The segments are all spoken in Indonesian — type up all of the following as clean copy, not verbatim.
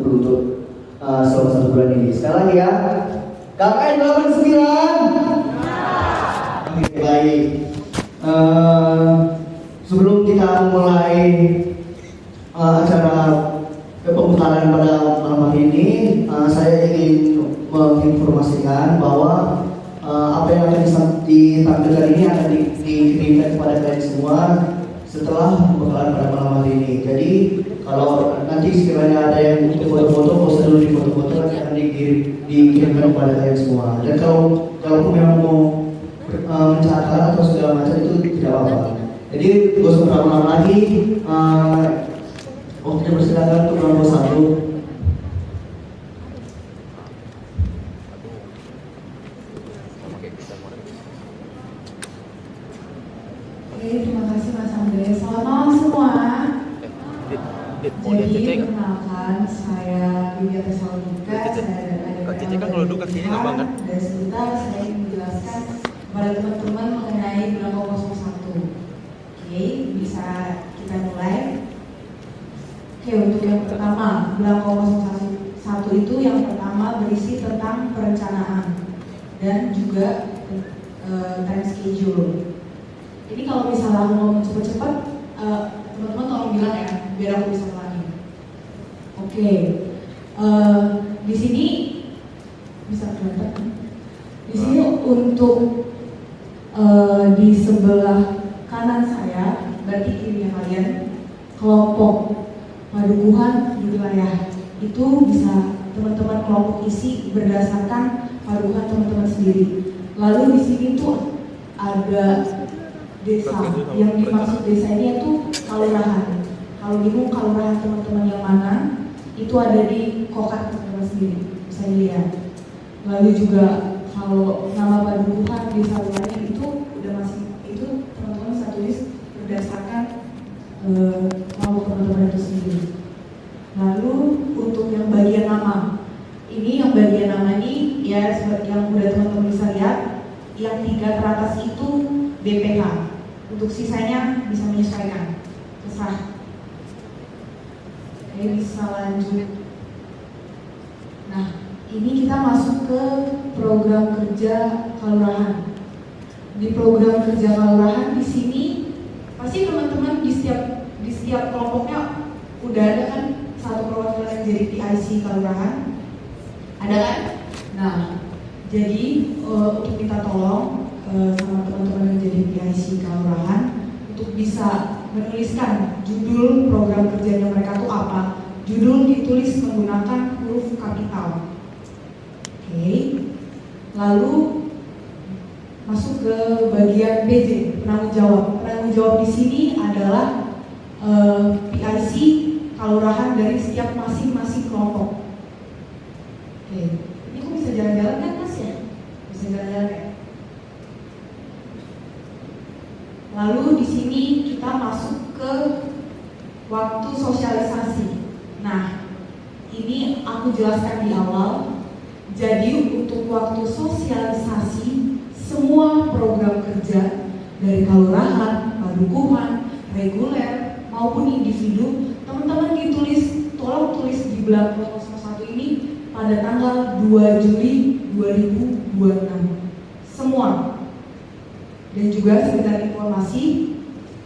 untuk selama 1 bulan ini. Sekali lagi ya, KKN 89. Baik. Sebelum kita mulai acara pemutaran pada malam hari ini, saya ingin menginformasikan bahwa apa yang akan ditampilkan ini akan dikirimkan kepada kalian semua setelah pemutaran pada malam hari ini. Jadi kalau nanti sekiranya ada yang butuh foto-foto, mau dulu di foto-foto nanti akan dikirimkan kepada kalian semua. Dan kalau memang mau mencatat atau segala macam itu tidak apa-apa. Jadi gak usah berlama-lama lagi. Waktunya bersilakan untuk nomor 1. Oke, terima kasih Mas Andre. Selamat malam semua. Jadi perkenalkan, saya Widya Tesalonika. Saya ada dan sebentar saya ingin menjelaskan kepada teman-teman mengenai Belangko 01. Oke, bisa kita mulai. Oke, untuk yang pertama, Belangko 01 itu yang pertama berisi tentang perencanaan dan juga time schedule. Jadi kalau misalnya aku ngomong cepet-cepet, teman-teman tolong bilang ya, biar aku bisa pelajari. Oke, di sini bisa kelihatan. Di sini untuk di sebelah kanan saya, berarti kirinya kalian, kelompok padukuhan di wilayah itu bisa teman-teman kelompok isi berdasarkan padukuhan teman-teman sendiri. Lalu di sini tuh ada desa, yang dimaksud desa ini itu kalurahan. Kalau bingung kalurahan teman-teman yang mana, itu ada di kokat teman-teman sendiri, bisa dilihat. Lalu juga kalau nama padukuhan desa wilayah itu udah masih, itu teman-teman bisa tulis berdasarkan kelompok teman-teman itu sendiri. Lalu untuk yang bagian nama, ini yang bagian nama ini ya seperti yang udah teman-teman bisa lihat, yang 3 teratas itu BPH. Untuk sisanya bisa menyesuaikan, terserah. Oke, bisa lanjut. Nah, ini kita masuk ke program kerja kelurahan. Di program kerja kelurahan di sini pasti teman-teman di setiap kelompoknya udah ada kan satu perwakilan yang jadi PIC kelurahan, ada kan? Nah, jadi untuk minta tolong sama teman-teman yang jadi PIC kelurahan untuk bisa menuliskan judul program kerjanya mereka tuh apa. Judul ditulis menggunakan huruf kapital. Oke. Lalu masuk ke bagian PJ, penanggung jawab. Penanggung jawab di sini adalah PIC kelurahan dari setiap masing-masing kelompok. Oke. Ini kok bisa jalan-jalan kan Mas ya? Bisa jalan-jalan ya? Lalu di sini kita masuk ke waktu sosialisasi. Nah, ini aku jelaskan di awal. Jadi untuk waktu sosialisasi semua program kerja dari kelurahan, padukuhan, reguler maupun individu, teman-teman tolong tulis di Belangko 01 ini pada tanggal 2 Juli 2026. Semua. Dan juga sekedar informasi,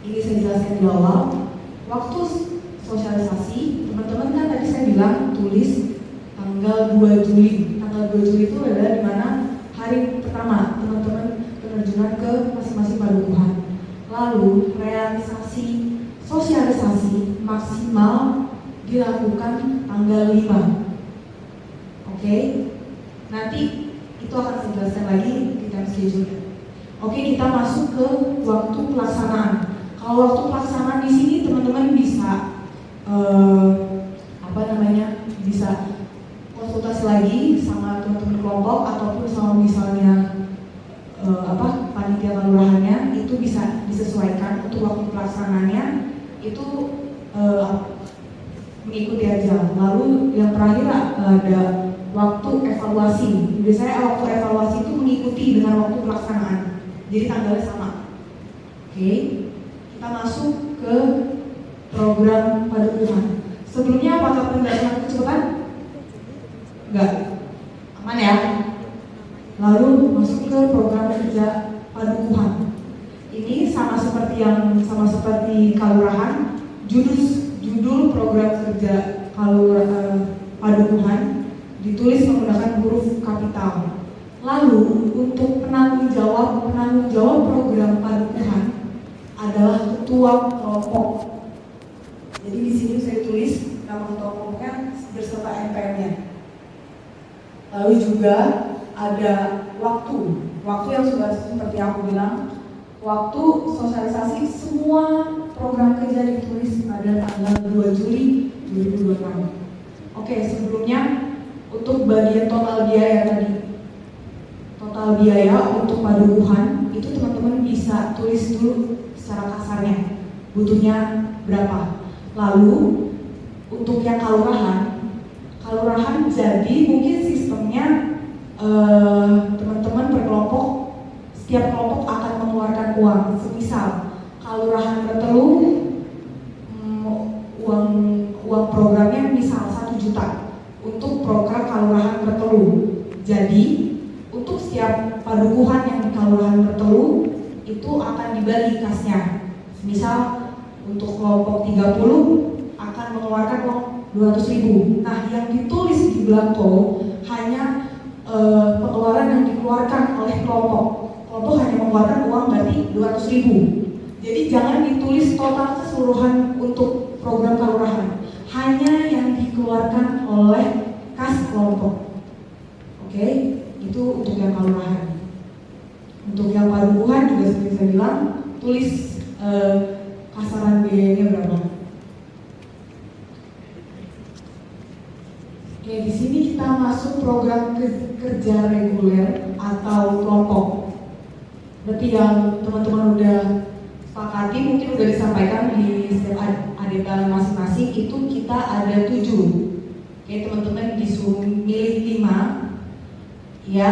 ini saya jelaskan di awal, waktu sosialisasi, teman-teman kan tadi saya bilang tulis tanggal 2 Juli. Tanggal 2 Juli itu adalah dimana hari pertama teman-teman penerjunan ke masing-masing padukuhan. Lalu realisasi sosialisasi maksimal dilakukan tanggal 5. Oke, nanti itu akan saya jelaskan lagi di time schedule. Oke, kita masuk ke waktu pelaksanaan. Kalau waktu pelaksanaan di sini teman-teman bisa bisa konsultasi lagi sama teman-teman kelompok ataupun sama misalnya panitia kelurahannya, itu bisa disesuaikan untuk waktu pelaksanaannya itu mengikuti aja. Lalu yang terakhir ada waktu evaluasi. Biasanya waktu evaluasi itu mengikuti dengan waktu pelaksanaan. Jadi tanggalnya sama. Oke, kita masuk ke program padukuhan. Sebelumnya apakah penjelasan kecepatan? Enggak? Aman ya? Lalu masuk ke program kerja padukuhan. Ini sama seperti kalurahan, judul program kerja padukuhan ditulis menggunakan huruf kapital. Lalu untuk penanggung jawab program padukuhan adalah ketua kelompok. Jadi di sini saya tulis nama ketua kelompoknya beserta NPM-nya. Lalu juga ada waktu yang sudah seperti aku bilang, waktu sosialisasi semua program kerja ditulis pada tanggal 2 Juli 2026. Oke, sebelumnya untuk bagian total biaya tadi, total biaya untuk padukuhan itu teman-teman bisa tulis dulu secara kasarnya butuhnya berapa. Lalu untuk yang kalurahan jadi mungkin sistemnya teman-teman berkelompok, setiap kelompok akan mengeluarkan uang. Semisal kalurahan Bertelu uang programnya misal 1 juta untuk program kalurahan Bertelu. Jadi untuk setiap padukuhan yang di kalurahan Bertelu itu akan dibagi kasnya. Misal untuk kelompok 30 akan mengeluarkan uang 200.000. Nah, yang ditulis di belangko hanya pengeluaran yang dikeluarkan oleh kelompok. Kelompok hanya mengeluarkan uang berarti 200.000. Jadi jangan ditulis total keseluruhan untuk program kalurahan, hanya yang dikeluarkan oleh kas kelompok. Oke, itu untuk yang kalurahan. Untuk yang padukuhan juga seperti saya bilang, tulis kasaran biayanya berapa. Oke, di sini kita masuk program kerja reguler atau kelompok. Berarti yang teman-teman udah sepakati, mungkin udah disampaikan di setiap adegan masing-masing, itu kita ada 7. Oke, teman-teman disuruh milih 5. Ya,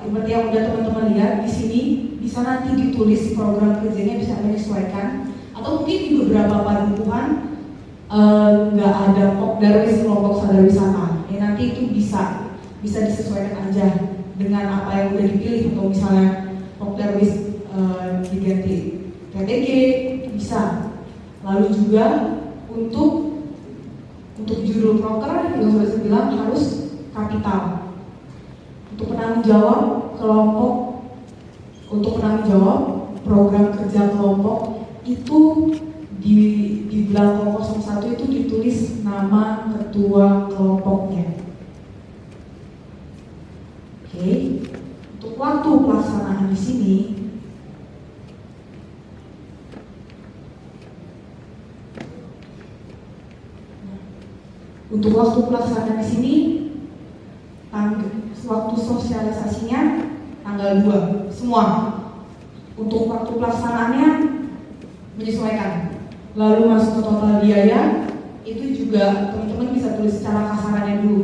seperti yang udah teman-teman lihat di sini, bisa nanti ditulis program kerjanya, bisa menyesuaikan. Atau mungkin di beberapa padukuhan nggak ada Pokdarwis kelompok sadar wisata. Ya, nanti itu bisa disesuaikan aja dengan apa yang udah dipilih. Atau misalnya Pokdarwis diganti PTG itu bisa. Lalu juga untuk judul proker yang sudah saya bilang harus kapital. Untuk penanggung jawab kelompok, untuk penanggung jawab program kerja kelompok itu di belakang 01 itu ditulis nama ketua kelompoknya. Oke, untuk waktu pelaksanaan di sini waktu sosialisasinya tanggal 2 semua. Untuk waktu pelaksanaannya menyesuaikan. Lalu masuk ke total biaya, itu juga teman-teman bisa tulis secara kasarannya dulu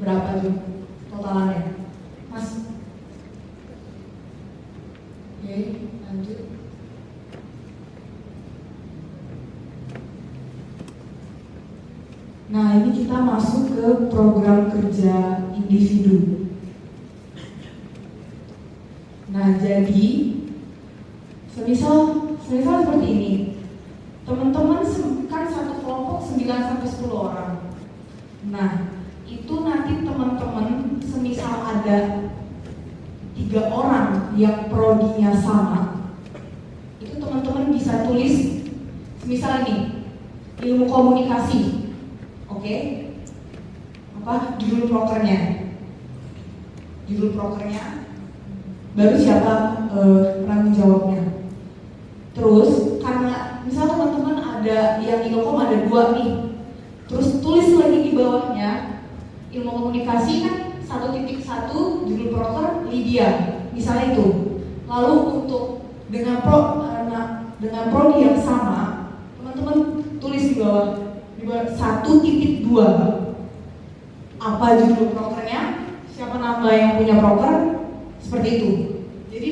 berapa tuh totalannya, Mas. Oke, lanjut. Nah, ini kita masuk ke program kerja individu. Nah, jadi semisal seperti ini. Teman-teman kan satu kelompok 9-10 orang. Nah, itu nanti teman-teman semisal ada 3 orang yang prodinya sama, itu teman-teman bisa tulis semisal ini ilmu komunikasi. Oke? Apa judul prokernya? Baru siapa penanggung jawabnya. Terus karena misal teman-teman ada yang ilkom ada 2 nih, terus tulis lagi di bawahnya ilmu komunikasi kan 1.1 judul proker Lydia misalnya itu. Lalu untuk dengan prodi yang sama, teman-teman tulis di bawah 1.2 apa judul prokernya, siapa nama yang punya proker, seperti itu. Jadi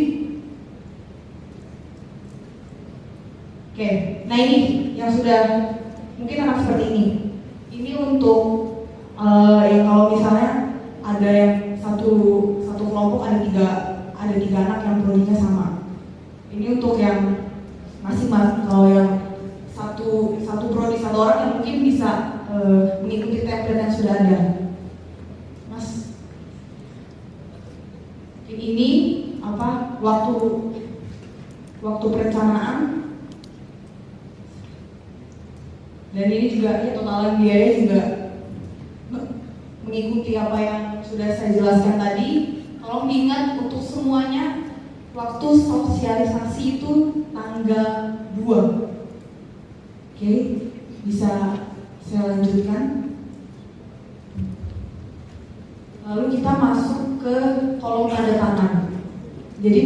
oke, nah ini yang sudah mungkin akan seperti ini. Ini untuk yang kalau misalnya ada ada yang satu kelompok ada tiga anak yang prodinya sama. Ini untuk yang masing-masing. Kalau yang satu prodi satu orang yang mungkin bisa mengikuti template yang sudah ada. Mas, ini apa waktu perencanaan, dan ini juga ya totalan biaya juga mengikuti apa yang sudah saya jelaskan tadi. Tolong diingat untuk semuanya waktu sosialisasi itu tanggal 2. Oke, bisa saya lanjutkan. Lalu kita masuk ke kolom tanda tangan. Jadi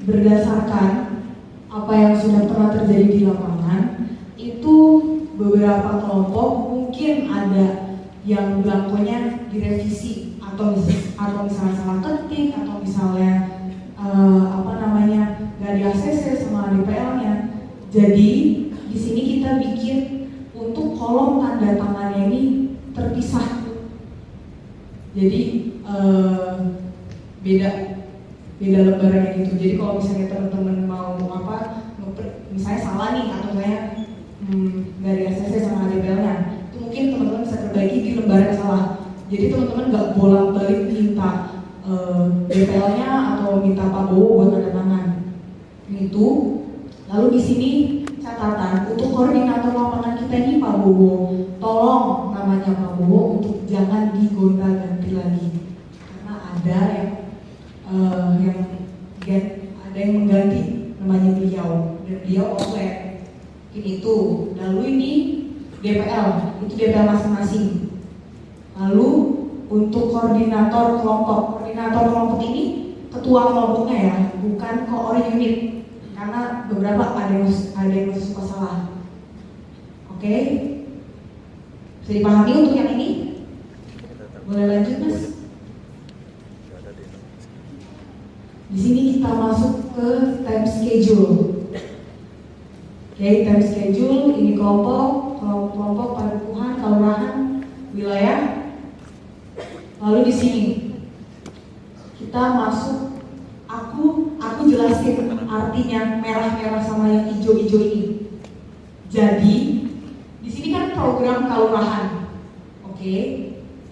berdasarkan apa yang sudah pernah terjadi di lapangan, itu beberapa kelompok mungkin ada yang belangkonya direvisi atau misalnya salah ketik atau misalnya nggak di ACC sama DPL-nya. Jadi di sini kita bikin untuk kolom tanda tangannya ini terpisah. Jadi beda lembarannya gitu. Jadi kalau misalnya teman-teman mau misalnya salah nih atau misalnya nggak di ACC sama DPL-nya, itu mungkin teman-teman bisa terbagi di lembaran yang salah. Jadi teman-teman nggak bolak-balik minta DPL-nya atau minta Pak Bowo buat tanda tangan. Itu. Lalu di sini catatan untuk koordinator lapangan kita ini Pak Bowo, tolong namanya Pak Bowo untuk jangan digonta-ganti lagi, karena ada yang mengganti namanya beliau dan beliau oleh itu. Lalu ini DPL, itu DPL masing-masing. Lalu untuk koordinator kelompok ini ketua kelompoknya ya, bukan koor unit, karena beberapa ada yang masih suka salah. Oke, bisa dipahami untuk yang ini? Boleh lanjut Mas? Di sini kita masuk ke time schedule. Oke, time schedule ini kelompok padukuhan, kelurahan, wilayah. Lalu di sini kita masuk, aku jelasin artinya merah-merah sama yang hijau-hijau ini. Jadi di sini kan program kelurahan, oke.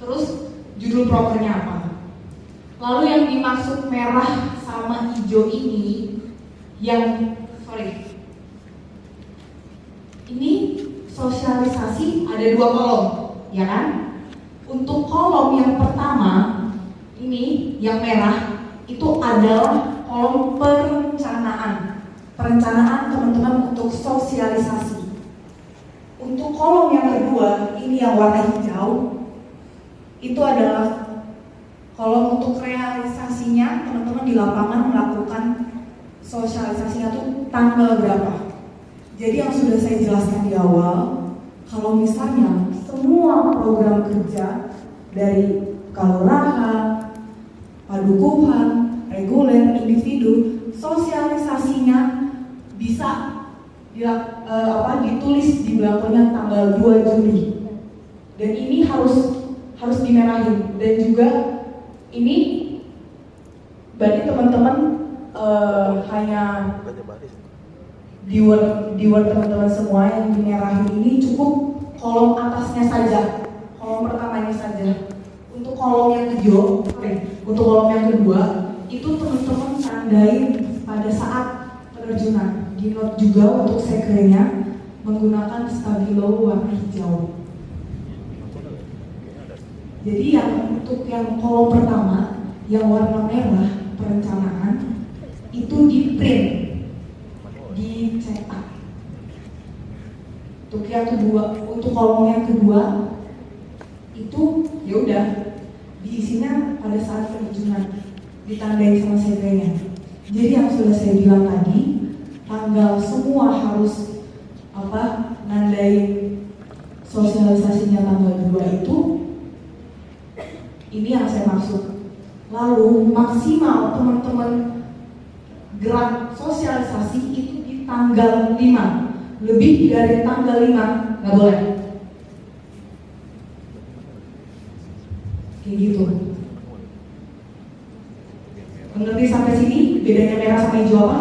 Terus judul prokernya apa? Lalu yang dimaksud merah sama hijau ini, ini sosialisasi ada 2 kolom, ya kan? Untuk kolom yang pertama ini yang merah itu adalah kolom perencanaan teman-teman untuk sosialisasi. Untuk kolom yang kedua ini yang warna hijau itu adalah kolom untuk realisasinya, teman-teman di lapangan melakukan sosialisasinya itu tanggal berapa. Jadi yang sudah saya jelaskan di awal, kalau misalnya semua program kerja dari kelurahan, padukuhan, reguler, individu, sosialisasinya bisa ditulis di belakangnya tanggal 2 Juli. Dan ini harus dimerahin. Dan juga ini berarti teman-teman hanya di Word teman-teman semua yang dimerahin ini cukup kolom atasnya saja, kolom pertamanya saja. Untuk kolom yang kedua itu teman-teman tandain pada saat penerjunan. Di note juga untuk sekrenya menggunakan stabilo warna hijau. Jadi untuk yang kolom pertama yang warna merah perencanaan itu di print, dicetak. Untuk yang kedua, untuk kolom yang kedua itu ya udah diisinya pada saat penerjunan, ditandai sama sekrenya. Jadi yang sudah saya bilang tadi, tanggal semua harus nandai sosialisasinya tanggal 2 itu, ini yang saya maksud. Lalu maksimal teman-teman gerak sosialisasi itu di tanggal 5. Lebih dari tanggal 5 nggak boleh. Kayak gitu. Mengerti sampai sini bedanya merah sama hijau apa?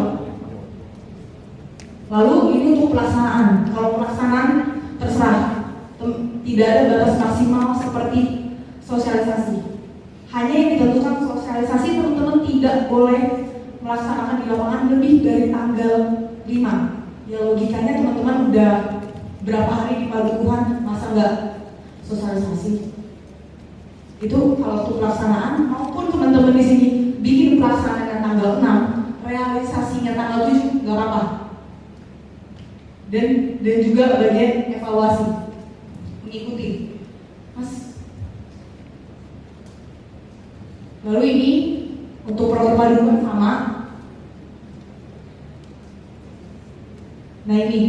Lalu ini untuk pelaksanaan. Kalau pelaksanaan terserah, tidak ada batas maksimal seperti sosialisasi. Hanya yang ditentukan sosialisasi, teman-teman tidak boleh melaksanakan di lapangan lebih dari tanggal 5. Ya logikanya teman-teman udah berapa hari di Padukuhan, masa nggak sosialisasi? Itu kalau untuk pelaksanaan, maupun teman-teman di sini bikin pelaksanaan tanggal 6, realisasinya tanggal 7 nggak apa-apa. Dan juga bagian evaluasi, mengikuti. Mas. Lalu ini untuk program Padukuhan sama. Nah ini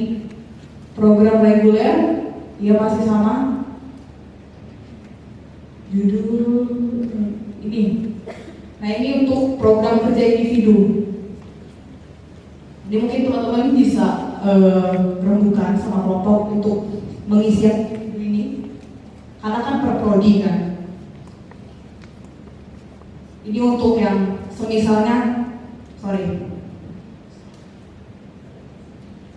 program reguler, dia masih sama. Judul ini. Nah ini untuk program kerja individu. Ini mungkin teman-teman bisa rembukan sama kelompok untuk mengisi ini, karena kan per prodi kan. Ini untuk yang semisalnya,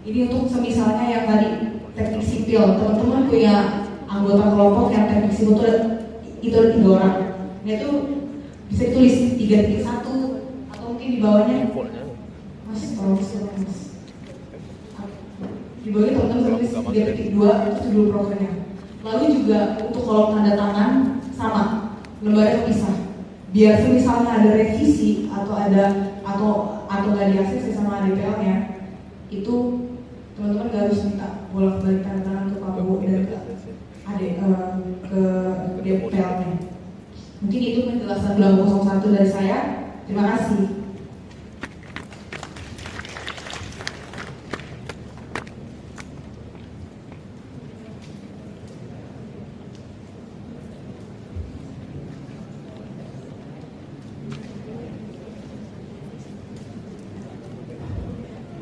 ini untuk semisalnya yang tadi teknik sipil, teman-teman punya anggota kelompok yang teknik sipil itu ada 3 orang. Nah itu bisa ditulis 3.1 atau mungkin di bawahnya masih profesional mas. Di bawahnya teman-teman tulis 3.2 itu judul programnya. Lalu juga untuk kolom tanda tangan sama, lembarnya terpisah. Biar misalnya ada revisi atau nggak diakses sama DPL-nya, itu teman-teman nggak harus minta bolak-balik tanda tangan ke Pak Bu dan ke DPL-nya. Mungkin itu penjelasan Belang 01 dari saya. Terima kasih.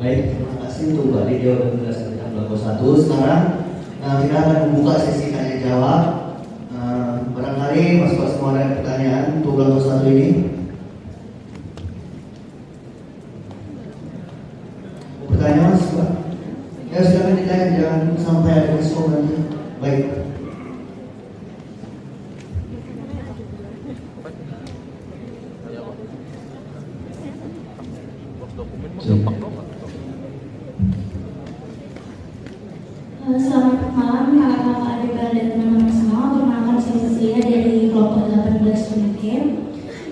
Baik, terima kasih untuk Mbak Lydia dan penjelasan tentang Belang 01. Sekarang kita akan membuka sesi tanya jawab. Barangkali Mas semua ada pertanyaan untuk Belang 01 ini. Mau bertanya Mas? Mbak? Ya silakan ditanya, jangan sampai ada respon nanti. Baik. Selamat malam kakak-kakak adik dan teman-teman semua. Perkenalkan saya Cecilia dari kelompok 18 Unikem.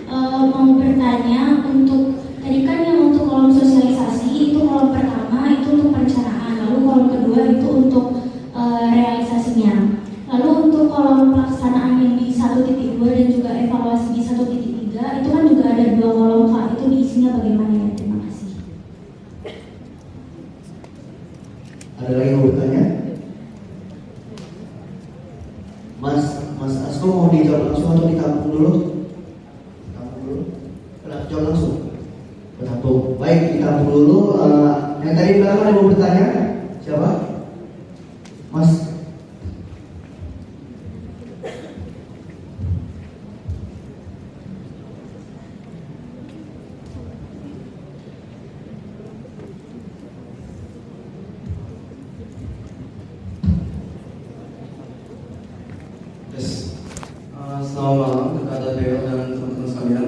Mau bertanya untuk tadi kan yang untuk kolom sosialisasi itu kolom pertama itu untuk perencanaan, lalu kolom kedua itu untuk realisasinya. Lalu untuk kolom pelaksanaan yang di 1.2 dan juga evaluasi di 1.3 itu kan juga ada 2 kolom Kak. Itu diisinya bagaimana ya? Terima kasih. Ada lagi yang mau bertanya? Mas Asko mau dijawab langsung atau ditampung dulu? Ditampung dulu? Jawab langsung? Ditampung. Baik, ditampung dulu. Yang tadi belakang ada mau bertanya? Siapa? Mas? Selamat malam kepada DPL dan teman-teman sekalian.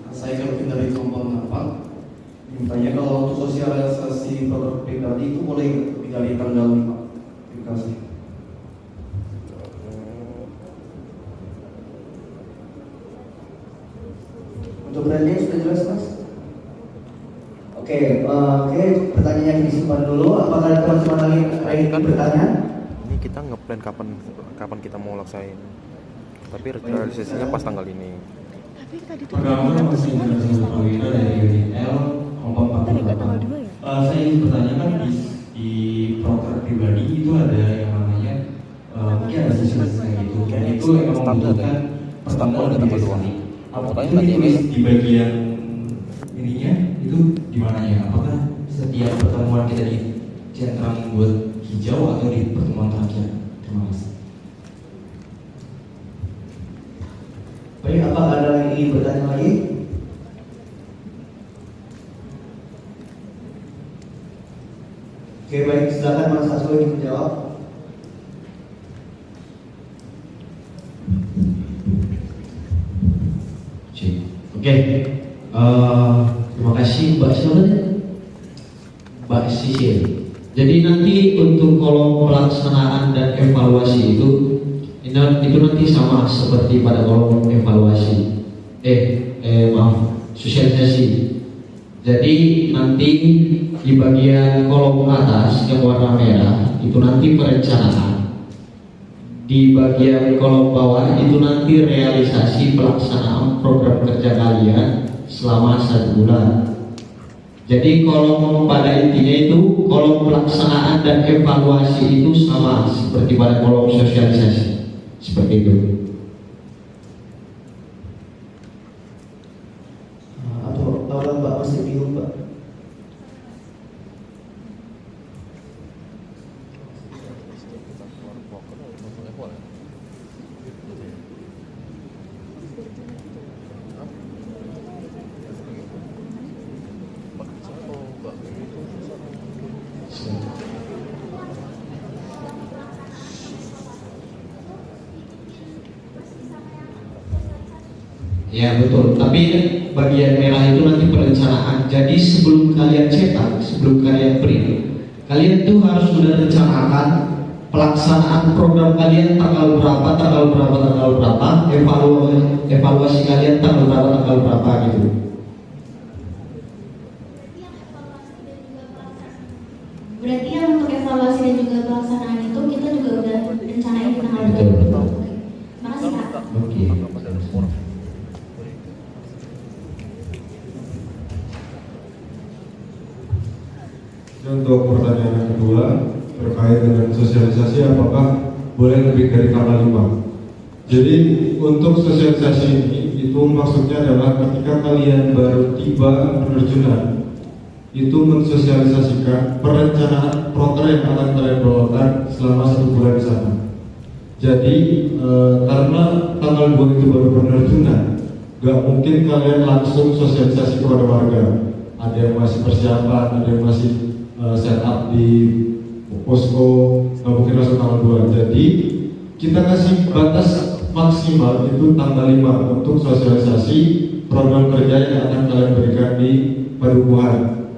Saya Kelvin dari kelompok 4. Bertanya kalau untuk sosialisasi produk pribadi itu boleh dari tanggal 5. Terima kasih. Untuk bertanya sudah jelas Mas? Oke, pertanyaannya disimpan dulu. Apakah ada teman-teman lagi yang bertanya? Ini kita ngeplan kapan kita mau laksain, tapi realisasinya pas tanggal ini. Pertama masih dengan Pak Wina dari UNL kelompok 48. Saya ingin bertanya kan di proker pribadi itu ada yang namanya mungkin ada sosialisasi gitu, dan itu emang membutuhkan pertemuan tanggal di 2. Apakah itu ditulis di bagian ininya itu di mananya? Apakah setiap pertemuan kita di centang buat hijau atau di pertemuan terakhir? Terima kasih. Baik, apakah ada yang ingin bertanya lagi? Oke baik, silakan Mas Hasto ingin menjawab. Oke, terima kasih Mbak siapa tadi? Mbak Sisil. Jadi nanti untuk kolom pelaksanaan dan evaluasi itu nanti sama seperti pada kolom evaluasi. Maaf, sosialisasi. Jadi nanti di bagian kolom atas yang warna merah itu nanti perencanaan. Di bagian kolom bawah itu nanti realisasi pelaksanaan program kerja kalian selama 1 bulan. Jadi kolom pada intinya itu kolom pelaksanaan dan evaluasi itu sama seperti pada kolom sosialisasi, seperti itu. Atau kalau Mbak masih bingung Mbak? Ya betul, tapi bagian merah itu nanti perencanaan. Jadi sebelum kalian cetak, sebelum kalian print, kalian tuh harus sudah rencanakan pelaksanaan program kalian tanggal berapa, evaluasi kalian tanggal berapa gitu. Berarti yang untuk evaluasi dan juga pelaksanaan itu kita juga udah rencanain di tanggal Betul. 20. Oke. Makasih Kak. Oke. Untuk pertanyaan yang kedua terkait dengan sosialisasi, apakah boleh lebih dari tanggal 5? Jadi untuk sosialisasi ini itu maksudnya adalah ketika kalian baru tiba penerjunan itu mensosialisasikan perencanaan proker yang akan kalian bawakan selama 1 bulan di sana. Jadi karena tanggal 2 itu baru penerjunan, gak mungkin kalian langsung sosialisasi kepada warga. Ada yang masih persiapan, ada yang masih setup di posko, nggak mungkin langsung tanggal 2. Jadi kita kasih batas maksimal itu tanggal 5 untuk sosialisasi program kerja yang akan kalian berikan di Padukuhan.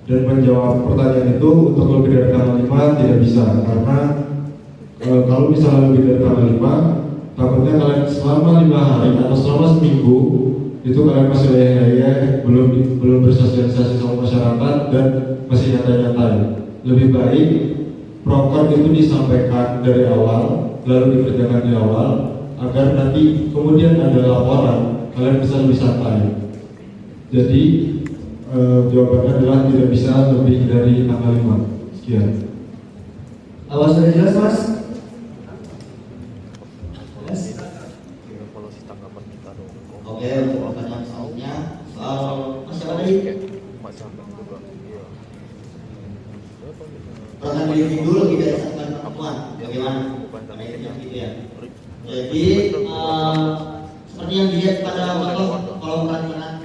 Dan menjawab pertanyaan itu untuk lebih dari tanggal 5 tidak bisa, karena kalau misalnya lebih dari tanggal 5 takutnya kalian selama 5 hari atau selama seminggu itu kalian masih leyeh-leyeh, belum bersosialisasi sama masyarakat dan masih nyantai-nyantai. Lebih baik proker itu disampaikan dari awal, lalu dikerjakan di awal, agar nanti kemudian ada laporan, kalian bisa lebih santai. Jadi jawabannya adalah tidak bisa lebih dari tanggal 5. Sekian. Awas sudah jelas Mas? Oke, untuk pertanyaan selanjutnya soal siapa tadi? Pertanyaan dari dulu lebih dari satu kali pertemuan, bagaimana? Karena itu gitu ya. Jadi seperti yang dilihat pada kolom perancangan,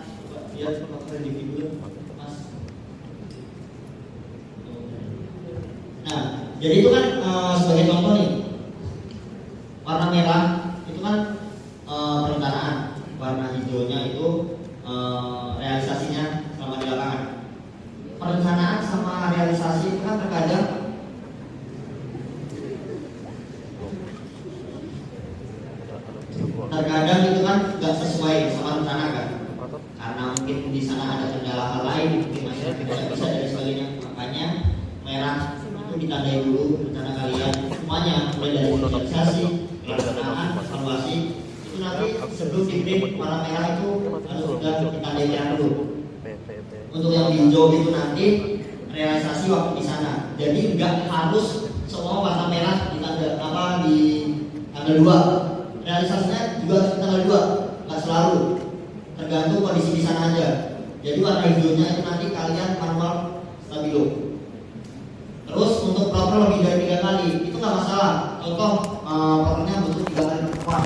lihat review dulu, Mas. Nah, jadi itu kan sebagai contoh nih, warna merah itu kan perencanaan. Warna hijaunya itu realisasinya selama di lapangan. Perencanaan sama realisasi itu kan terkadang itu kan nggak sesuai sama rencana kan, karena mungkin di sana ada kendala hal lain, mungkin masih tidak bisa dan sebagainya. Makanya merah itu ditandai dulu rencana kalian semuanya, mulai dari sosialisasi, pelaksanaan, evaluasi. Nanti sebelum di-print warna merah itu harus sudah ditandai merah dulu. Untuk yang hijau itu nanti realisasi waktu di sana. Jadi nggak harus semua warna merah di tanggal 2. Realisasinya juga di tanggal 2, nggak selalu. Tergantung kondisi di sana aja. Jadi warna hijaunya itu nanti kalian manual stabilo. Terus untuk proper lebih dari 3 kali itu nggak masalah. Contoh propernya butuh 3 kali pertemuan.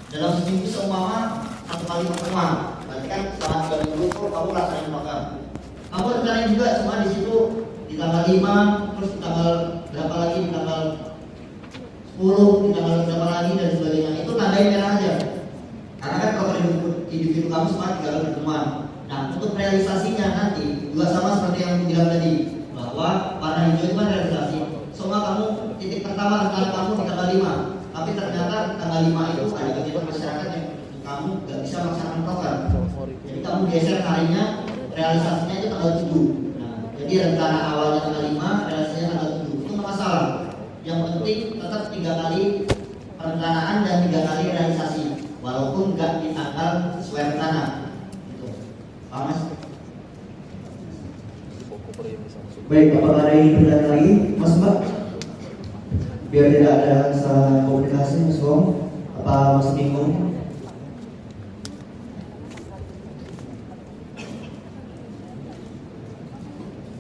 Dalam seminggu seumpama 1 kali pertemuan, berarti kan selama 3 minggu itu kamu laksanain program. Kamu rencanain juga cuma di situ di tanggal 5, terus di tanggal berapa lagi, di tanggal 10, di tanggal berapa lagi dan sebagainya. Itu tandain merah aja. Karena kan program individu kamu semua 3 kali pertemuan. Nah, untuk realisasinya nanti juga sama seperti yang aku bilang tadi, bahwa warna hijau itu kan realisasi. Semua kamu titik pertama rencana kamu di tanggal 5, tapi ternyata tanggal 5 itu ada kegiatan masyarakat yang kamu nggak bisa melaksanakan program. Jadi kamu geser harinya, realisasinya itu tanggal 7. Nah, jadi rencana awalnya tanggal 5, realisasinya tanggal 7. Itu nggak masalah. Yang penting tetap 3 kali perencanaan dan 3 kali realisasi, walaupun nggak di tanggal sesuai rencana. Gitu. Pak Mas? Baik, apakah ada yang bertanya lagi, Mas Mbak? Biar tidak ada salah komunikasi, Mas Gong. Apa Mas bingung?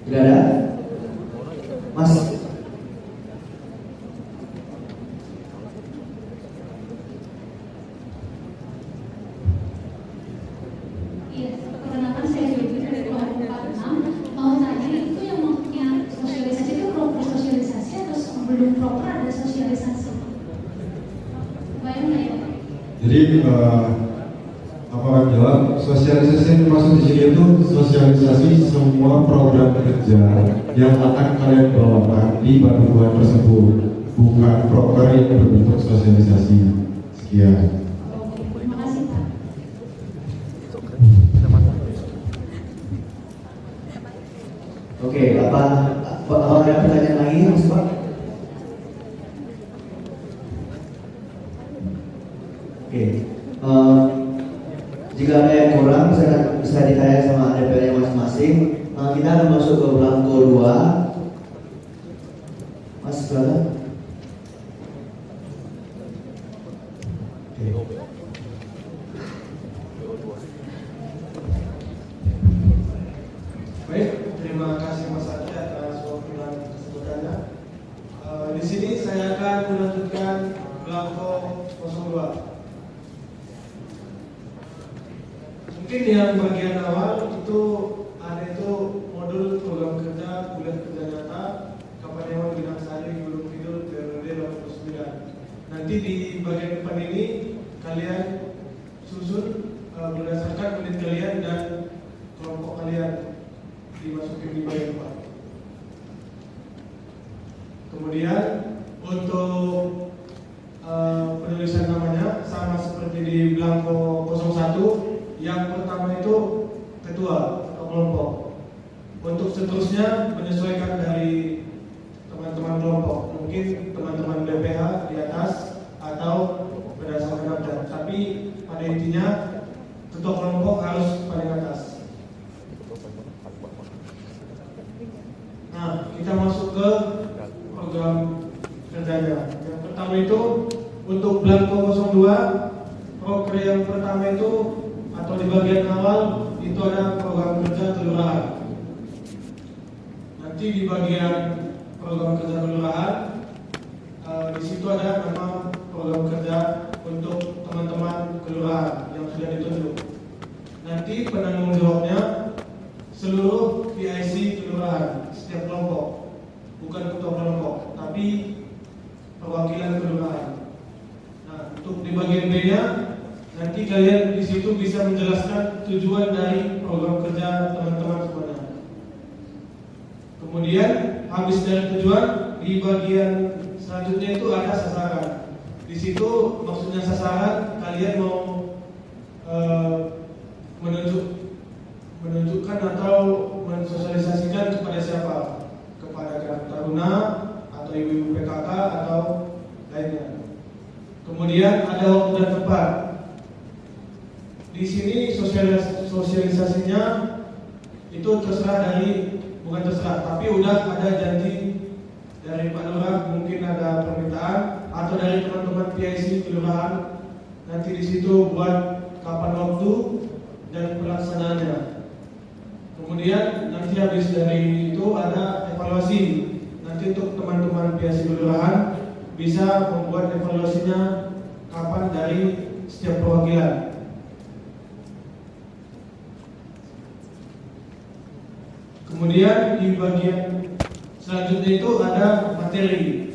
Tidak ada? Mas? Iya, perkenalkan saya Dewi dari kelompok 46. Mau tanya itu yang maksudnya sosialisasi itu proper sosialisasi atau belum proper ada sosialisasi? Bayang nggak ya? Jadi apakah jawab sosialisasi yang dimaksud di sini itu sosialisasi semua program kerja yang akan kalian bawakan di panduan tersebut, bukan proker yang berbentuk sosialisasi. Sekian. Oke, terima kasih Pak. Oke, apa ada pertanyaan lagi, Mas Mbak? Oke, jika ada yang kurang bisa ditanya sama DPR masing-masing. Kita akan masuk ke belangko 2. Mas silakan. Baik, terima kasih Mas Adi atas wakilan kesebutannya. Di sini saya akan melanjutkan belangko 02. Mungkin yang bagian awal itu ada itu modul program kerja kuliah kerja nyata Kabupaten Dewan Bidang Sari Gunung Kidul periode 89. Nanti di bagian depan ini kalian susun berdasarkan unit kalian dan kelompok kalian dimasukin di bagian depan. Kemudian untuk penulisan namanya sama seperti di belangko 01. Yang pertama itu ketua atau kelompok. Untuk seterusnya menyesuaikan dari teman-teman kelompok. Mungkin teman-teman BPH di atas atau berdasarkan abjad. Tapi pada intinya ketua kelompok harus paling atas. Nah, kita masuk ke program kerjanya. Yang pertama itu untuk belangko 02, proker yang pertama itu atau di bagian awal itu ada program kerja kelurahan. Nanti di bagian program kerja kelurahan di situ ada nama program kerja untuk teman-teman kelurahan yang sudah ditunjuk. Nanti penanggung jawabnya seluruh PIC kelurahan setiap kelompok, bukan ketua kelompok, tapi perwakilan kelurahan. Nah, untuk di bagian B-nya nanti kalian di situ bisa menjelaskan tujuan dari program kerja teman-teman semuanya. Kemudian habis dari tujuan, di bagian selanjutnya itu ada sasaran. Di situ maksudnya sasaran kalian mau menunjukkan atau mensosialisasikan kepada siapa? Kepada Karang Taruna atau ibu-ibu PKK atau lainnya. Kemudian ada waktu dan tempat. Di sini sosialisasinya itu terserah dari, bukan terserah, tapi udah ada janji dari Pak Lurah, mungkin ada permintaan atau dari teman-teman PIC kelurahan. Nanti di situ buat kapan waktu dan pelaksanaannya. Kemudian nanti habis dari itu ada evaluasi. Nanti untuk teman-teman PIC kelurahan bisa membuat evaluasinya kapan dari setiap perwakilan. Kemudian di bagian Selanjutnya itu ada materi.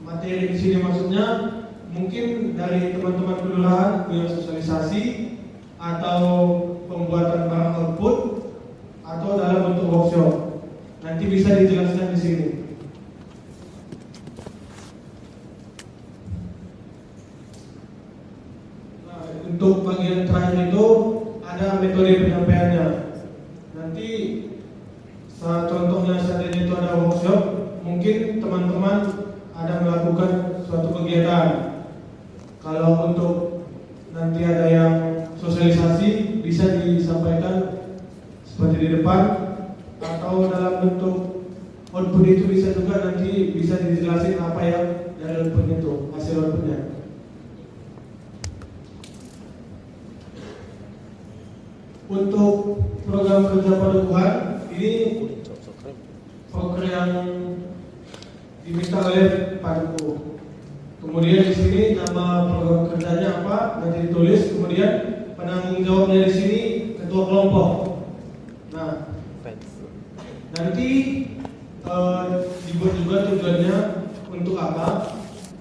Materi di sini maksudnya mungkin dari teman-teman kelurahan punya sosialisasi atau pembuatan barang output atau dalam bentuk workshop. Nanti bisa dijelaskan di sini. Nah, untuk bagian terakhir itu ada metode penyampaiannya. Nanti contohnya seandainya itu ada workshop, mungkin teman-teman ada melakukan suatu kegiatan. Kalau untuk nanti ada yang sosialisasi bisa disampaikan seperti di depan, atau dalam bentuk output itu bisa juga nanti bisa dijelasin apa yang dari outputnya itu, hasil outputnya. Untuk program kerja padukuhan ini program yang diminta oleh Paduku. Kemudian di sini nama program kerjanya apa nanti ditulis. Kemudian penanggung jawabnya di sini ketua kelompok. Nah, nanti dibuat juga tujuannya untuk apa,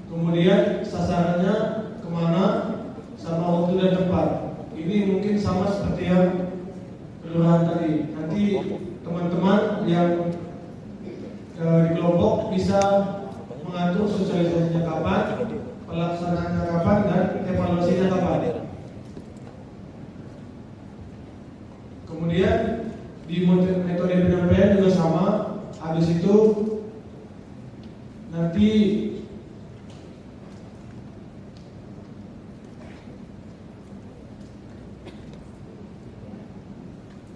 kemudian sasarannya kemana, sama waktu dan tempat. Ini mungkin sama seperti yang kelurahan tadi. Nanti teman-teman yang di kelompok bisa mengatur sosialisasinya kapan, pelaksanaannya kapan, dan evaluasinya kapan. Kemudian di metode penyampaian juga sama. Habis itu nanti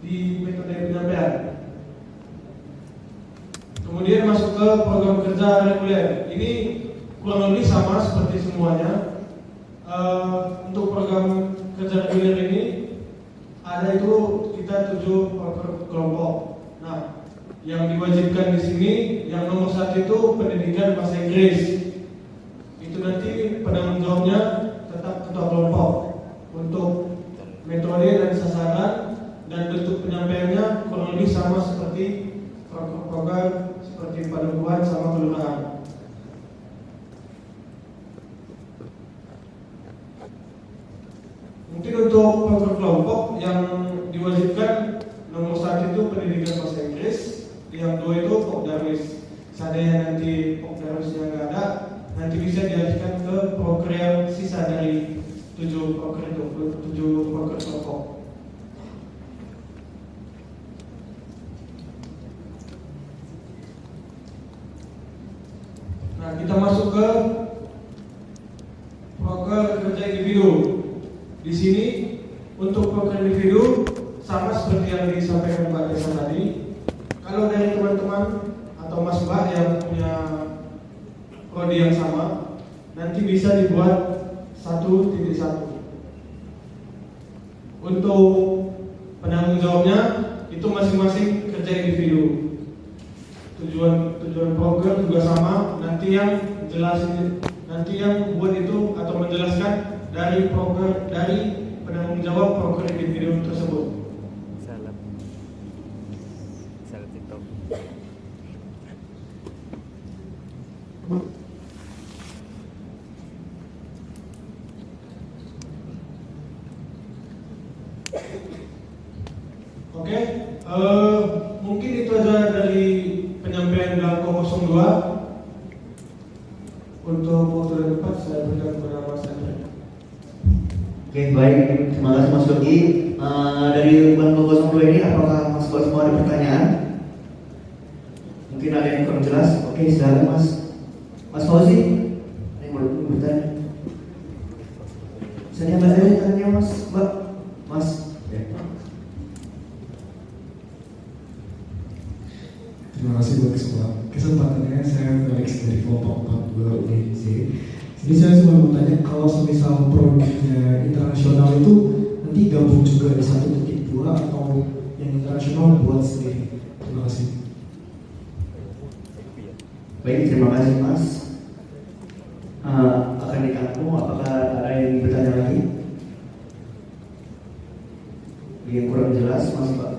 di metode penyampaian. Kemudian masuk ke program kerja reguler. Ini kurang lebih sama seperti semuanya. Untuk program kerja reguler ini ada itu kita 7 kelompok. Nah, yang diwajibkan di sini yang nomor 1 itu pendidikan bahasa Inggris. Itu nanti penanggung jawabnya tetap ketua kelompok. Untuk metode dan sasaran dan bentuk penyampaiannya kurang lebih sama seperti program seperti padukuhan sama kelurahan. Mungkin untuk program kelompok yang diwajibkan nomor 1 itu pendidikan bahasa Inggris, yang 2 itu Pokdarwis. Seandainya nanti Pokdarwisnya nggak ada, nanti bisa dialihkan ke program sisa dari 7 program itu, 7 program kelompok. Nah, kita masuk ke program kerja individu. Di sini untuk program individu sama seperti yang disampaikan Pak Desa tadi. Kalau dari teman-teman atau Mas Mbak yang punya prodi yang sama, nanti bisa dibuat 1.1. Untuk penanggung jawabnya itu masing-masing kerja individu. Tujuan program juga sama. Nanti yang jelasin, nanti yang buat itu atau menjelaskan dari program, dari penanggung jawab program individu tersebut. Salam TikTok. Oke, mungkin itu aja dari penyampaian Belangko 02. Untuk waktu dan tempat saya berikan kepada Mas Andre. Oke, baik. Terima kasih Mas Yogi. Dari Belangko 02 ini, apakah Mas Buat semua ada pertanyaan? Mungkin ada yang kurang jelas. Oke, silakan Mas. Mas Fauzi, ada yang mau bertanya? Bisa diambil aja tanya Mas, Mbak. Mas. Terima kasih buat kesempatannya. Saya Felix dari kelompok 42 UNC. Jadi saya cuma mau tanya, kalau semisal produknya internasional itu nanti gabung juga di 1.2 atau yang internasional buat sendiri? Terima kasih. Baik, terima kasih Mas. Akan dikatakan, apakah ada yang bertanya lagi? Yang kurang jelas Mas Mbak.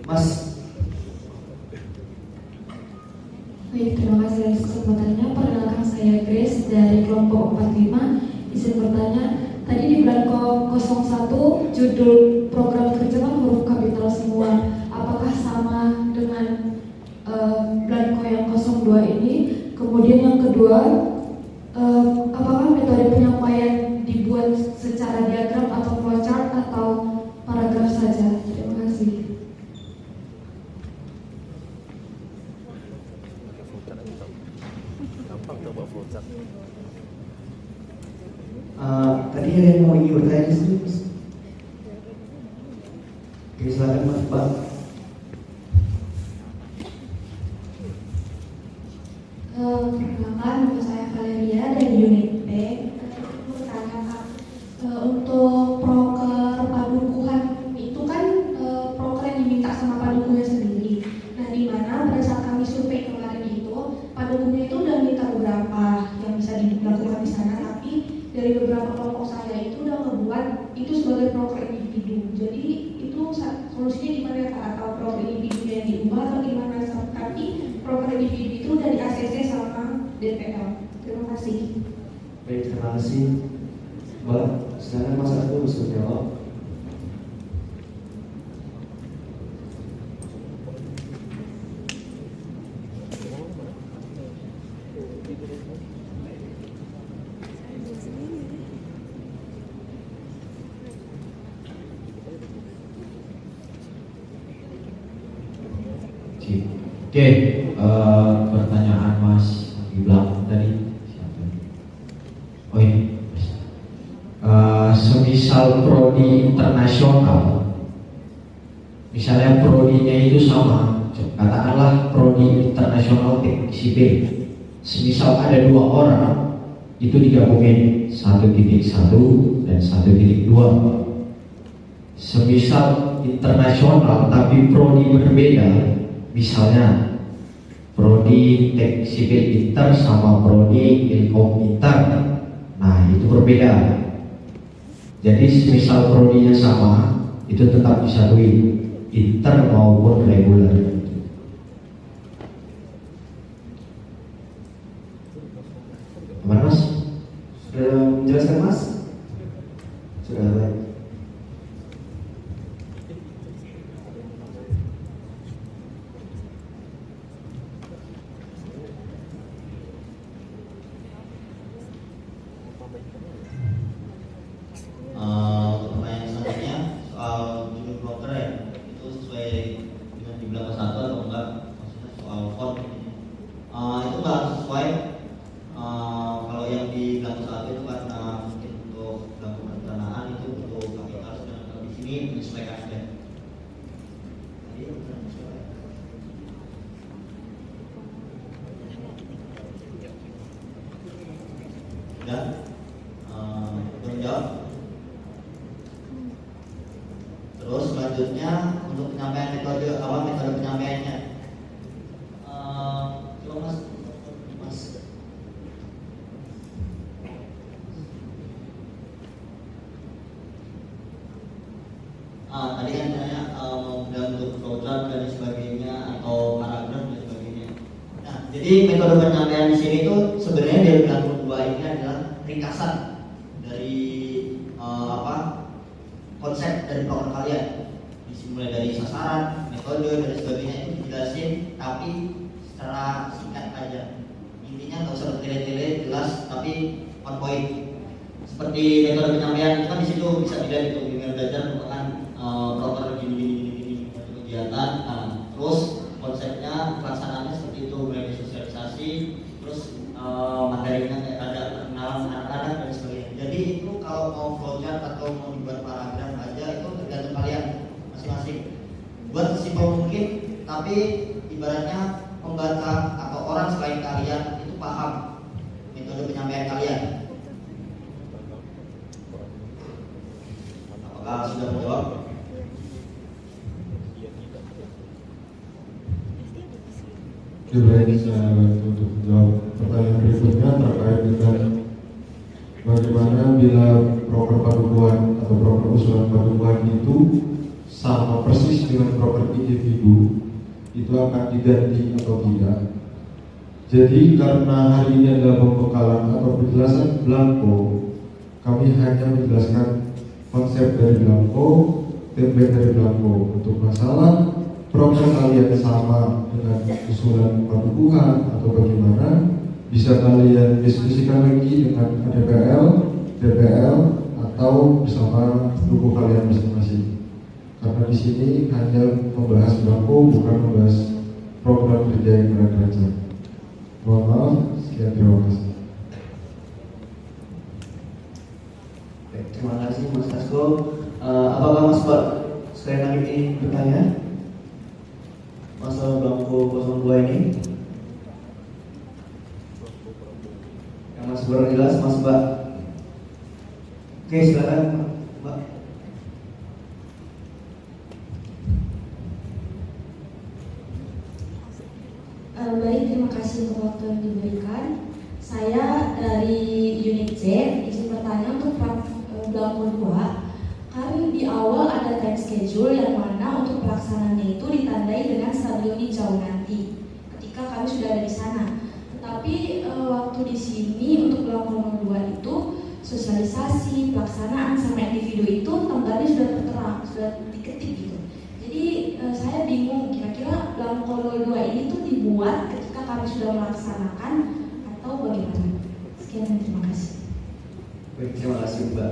Mas. Baik, terima kasih atas kesempatannya. Perkenalkan saya Grace dari kelompok 45. Izin bertanya, tadi di Blanko 01 judul program kerja kan huruf kapital semua. Apakah sama dengan Blanko yang 02 ini? Kemudian yang kedua, apakah metode penyampaian dibuat secara diagram atau flowchart atau paragraf saja? Terima kasih. Tadi ada yang mau ingin bertanya di sini, Mas. Oke, silakan Mas Pak. Perkenalkan, nama saya Valeria dari unit B. Bertanya Kak, untuk proker padukuhan itu kan proker yang diminta sama padukunya sendiri. Nah, di mana pada saat kami survei kemarin itu, padukunya itu udah minta beberapa yang bisa dilakukan di sana, tapi dari beberapa kelompok saya itu udah ngebuat itu sebagai proker individu. Jadi itu solusinya gimana ya Kak? Atau proker individu yang diubah atau gimana? Tapi proker individu itu udah di ACC sama DPL. Terima kasih. Baik, terima kasih. Mbak, silakan Mas Argo bisa jawab. Oke, pertanyaan Mas Iblang tadi siapa? Oh ini, semisal prodi internasional, misalnya prodinya itu sama, katakanlah prodi internasional teknik sipil, semisal ada 2 orang, itu digabungin 1.1 dan 1.2. Semisal internasional tapi prodi berbeda, misalnya prodi teknik sipil inter sama prodi ilkom inter, nah itu berbeda. Jadi semisal prodinya sama, itu tetap disatuin inter maupun reguler. Gimana Mas? Sudah menjelaskan Mas? Sudah baik. Pertanyaan selanjutnya soal judul broker ya, itu sesuai dengan di belakang satu atau enggak, maksudnya soal font itu enggak sesuai. Kalau yang di belakang satu itu karena mungkin untuk belakang perencanaan itu untuk kapital, dan kalau di sini menyesuaikan saja. Udah, belum jawab. Terus selanjutnya untuk penyampaian metode penyampaiannya, coba Mas. Tadi kan tanya untuk flowchart dan sebagainya atau paragraf dan sebagainya. Nah, jadi metode penyampaian di sini tuh sebenarnya dari belakang 2 ini adalah ringkasan dari konsep dari program kalian. Dimulai dari sasaran, metode dan sebagainya itu dijelasin, tapi secara singkat aja. Intinya nggak usah bertele-tele, jelas tapi on point. Seperti metode penyampaian itu kan di situ bisa dilihat itu bimbingan belajar merupakan proper gini kegiatan. Terus konsepnya pelaksanaannya seperti itu, mulai dari sosialisasi, terus materinya kayak ada perkenalan anak-anak dan sebagainya. Jadi itu kalau mau flowchart atau mau dibuat paragraf aja itu tergantung kalian masing-masing. Buat sesimpel mungkin, tapi ibaratnya pembaca atau orang selain kalian itu paham metode penyampaian kalian. Apakah sudah menjawab? Baik, saya bantu untuk menjawab pertanyaan berikutnya terkait dengan bagaimana bila proker padukuhan atau proker usulan padukuhan itu sama persis dengan properti individu itu akan diganti atau tidak. Jadi karena hari ini adalah pembekalan atau penjelasan belangko, kami hanya menjelaskan konsep dari belangko, template dari belangko. Untuk masalah program kalian sama dengan usulan pembukuan atau bagaimana, bisa kalian diskusikan lagi dengan DPL, DPL atau bersama buku kalian masing-masing. Karena di sini hanya membahas belangko, bukan membahas program kerja yang kalian kerjakan. Mohon maaf, sekian, terima kasih. Baik, terima kasih Mas Asko. Apakah Mas Pak sekali lagi ingin bertanya masalah belangko 02 ini? Yang masih belum jelas Mas Mbak. Oke, silakan Mbak. Baik, terima kasih untuk waktu yang diberikan. Saya dari unit C, izin bertanya untuk belangko 2. Kami di awal ada time schedule yang mana untuk pelaksanaannya itu ditandai dengan stadion hijau nanti ketika kami sudah ada di sana. Tetapi waktu di sini untuk belangko 02 itu sosialisasi, pelaksanaan sama individu itu tanggalnya sudah tertera, sudah diketik gitu. Jadi saya bingung kira-kira belangko 02 ini tuh dibuat ketika kami sudah melaksanakan atau bagaimana? Sekian dan terima kasih. Baik, terima kasih Mbak.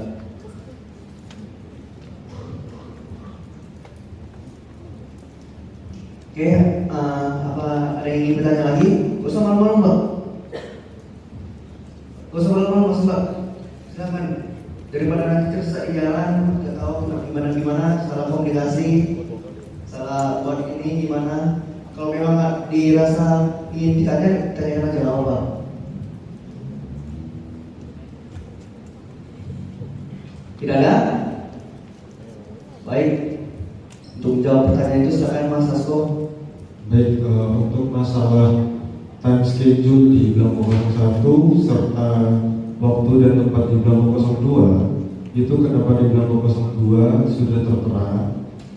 Oke, apa ada yang ingin bertanya lagi? Gak usah malu-malu Mbak. Gak usah malu-malu Mas Mbak. Silakan. Daripada nanti tersesat di jalan, nggak tahu gimana, salah komunikasi, salah buat ini gimana. Kalau memang nggak dirasa ingin ditanya, tanyakan aja nggak apa. Tidak ada? Baik. Untuk jawab pertanyaan itu silakan Mas Asko. Baik, untuk masalah time schedule di belangko 01 serta waktu dan tempat di belangko 02, itu kenapa di belangko 02 sudah tertera,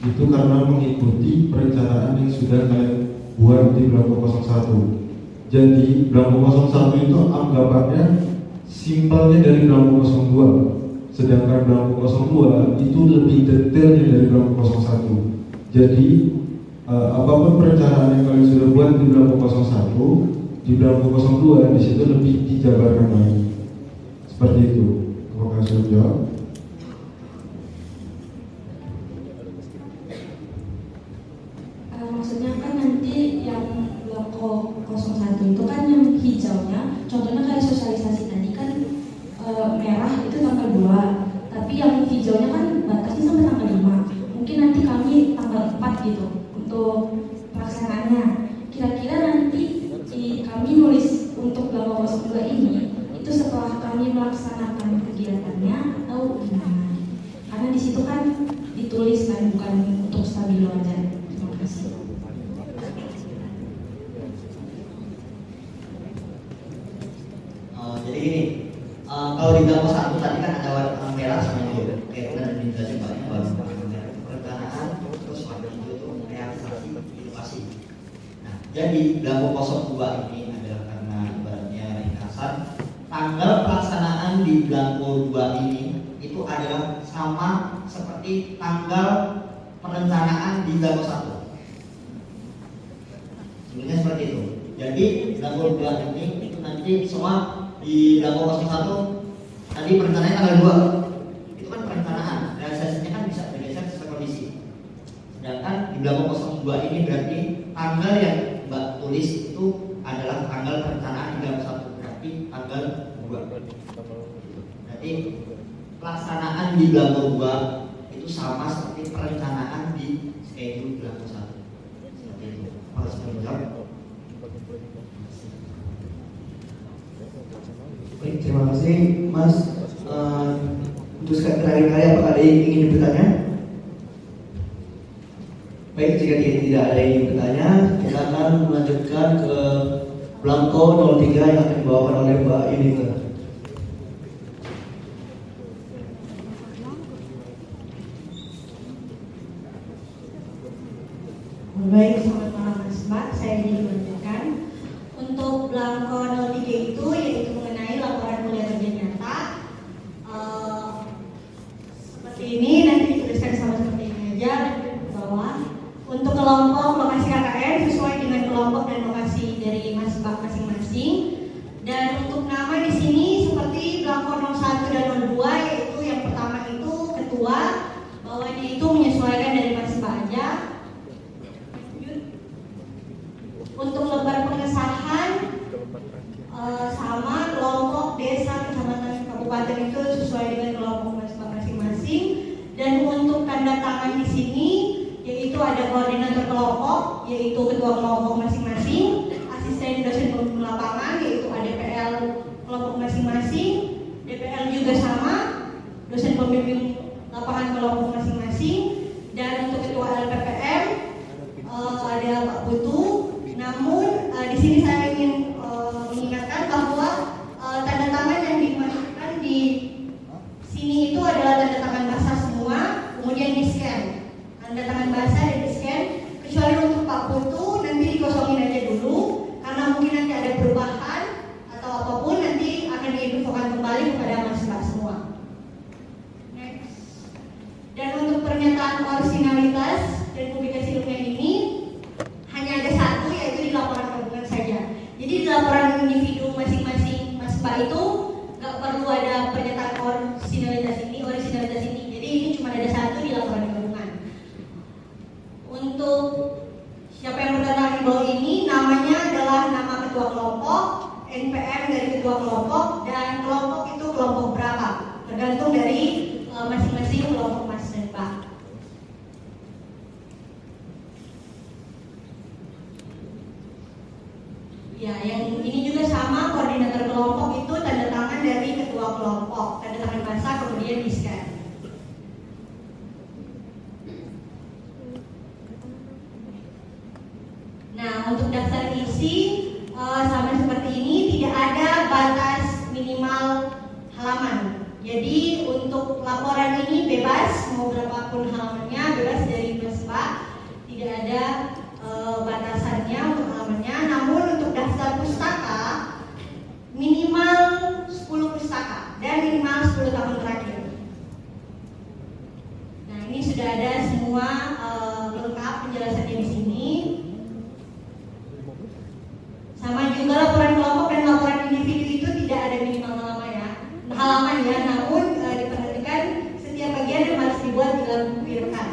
itu karena mengikuti perencanaan yang sudah kalian buat di belangko 01. Jadi belangko 01 itu anggapannya simpelnya dari belangko 02, sedangkan belangko 02 itu lebih detailnya dari belangko 01. Jadi apapun perencanaan yang kalian sudah buat di belangko 01, di belangko 02 di situ lebih dijabarkan lagi. Seperti itu. Terima kasih jawab. Maksudnya kan nanti yang belangko 01 itu kan yang hijaunya, contohnya kayak sosialisasi tadi kan merah itu tanggal 2, tapi yang hijaunya kan batasnya sampai tanggal 5. Mungkin nanti kami tanggal 4 gitu untuk pelaksanaannya. Kira-kira nanti kami nulis untuk belangko 02 ini itu setelah kami melaksanakan kegiatannya atau gimana? Karena di situ kan ditulis kan, bukan untuk stabilo aja. Terima kasih. Jadi gini, kalau di belangko 1 tadi kan ada warna merah sama hijau, kayak udah dijelasin Pak, warna merah perencanaan, terus warna hijau itu realisasi inovasi. Nah, jadi belangko 02 ini adalah karena ibaratnya ringkasan tanggal pelaksanaan di belangko 2 ini itu adalah sama seperti tanggal perencanaan di belangko 1. Sebenarnya seperti itu. Jadi belangko 2 ini itu nanti semua di belangko 01 tadi perencanaannya tanggal 2. Itu kan perencanaan, realisasinya kan bisa bergeser sesuai kondisi. Sedangkan di belangko 02 ini berarti tanggal yang Mbak tulis itu adalah tanggal perencanaan di belangko 1, berarti tanggal 2. Berarti pelaksanaan di belangko 2 itu sama seperti perencanaan di schedule belangko 1. Seperti itu. Harus menjawab. Baik, terima kasih Mas. Untuk terakhir kali apakah ada yang ingin bertanya? Baik, jika tidak ada yang ingin bertanya, kita akan melanjutkan ke belangko 03 yang akan dibawakan oleh Mbak Yunita. Baik, selamat malam Mas Mbak, saya dilanjutkan. Untuk belangko 03 itu yaitu mengenai laporan kuliah kerja nyata. Seperti ini, nanti dituliskan sama seperti ini aja di bawah. Untuk kelompok lokasi KKN sesuai dengan kelompok dan lokasi dari Mas Mbak masing-masing. Dan untuk nama di sini seperti belangko 01 dan 02, yaitu yang pertama itu ketua, bawahnya itu menyesuaikan dari Mas Mbak aja. Untuk lembar pengesahan sama kelompok desa, kecamatan, kabupaten itu sesuai dengan kelompok Mas Mbak masing-masing. Dan untuk tanda tangan di sini yaitu ada koordinator kelompok, yaitu ketua kelompok masing-masing, asisten dosen pembimbing lapangan, yaitu ADPL kelompok masing-masing, DPL juga sama, dosen pembimbing lapangan kelompok masing-masing. Dan untuk ketua LPPM ada Pak Putu. Namun di sini saya ingin mengingatkan bahwa tanda tangan yang dimasukkan di sini itu adalah tanda tangan basah semua, kemudian di scan. Tanda tangan basah dan di scan, kecuali untuk Pak Putu nanti dikosongin aja dulu, karena mungkin nanti ada perubahan atau apapun nanti akan diinfokan kembali kepada Mas Mbak semua. Next. Dan untuk pernyataan originalitas dan publikasi ilmiah ini hanya ada satu, yaitu di laporan gabungan saja. Jadi di laporan individu masing-masing Mas Mbak itu nggak perlu ada pernyataan originalitas ini. Jadi ini cuma ada satu di laporan gabungan. Untuk siapa yang bertanya di bawah ini, namanya adalah nama ketua kelompok, NPM dari ketua kelompok, dan kelompok itu kelompok berapa, tergantung dari masing-masing kelompok Mas dan Mbak. Ya, yang ini juga sama, koordinator kelompok itu tanda tangan dari ketua kelompok, tanda tangan basah kemudian di scan. Nah, untuk daftar isi sama seperti ini, tidak ada batas minimal halaman. Jadi untuk laporan ini bebas, mau berapapun halamannya, bebas dari Mas Mbak, tidak ada batasannya untuk halamannya. Namun untuk daftar pustaka minimal 10 pustaka dan minimal 10 tahun terakhir. Nah, ini sudah ada semua lengkap penjelasannya di sini. Sama juga laporan kelompok dan laporan individu itu tidak ada minimal halaman ya, namun diperhatikan setiap bagian yang harus dibuat dilampirkan.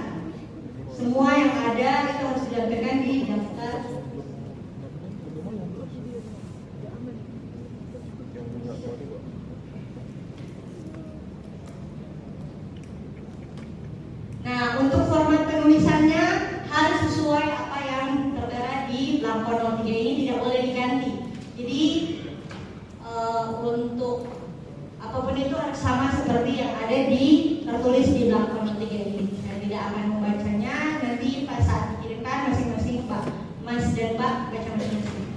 Semua yang ada itu harus dilampirkan di daftar. Nah, untuk format penulisannya harus sesuai apa yang tertera di belangko 03 ini, tidak boleh diganti. Jadi untuk apapun itu harus sama seperti yang ada tertulis di belangko 03 ini. Saya tidak akan membacanya, nanti pas saat dikirimkan masing-masing Pak Mas dan Mbak baca masing-masing.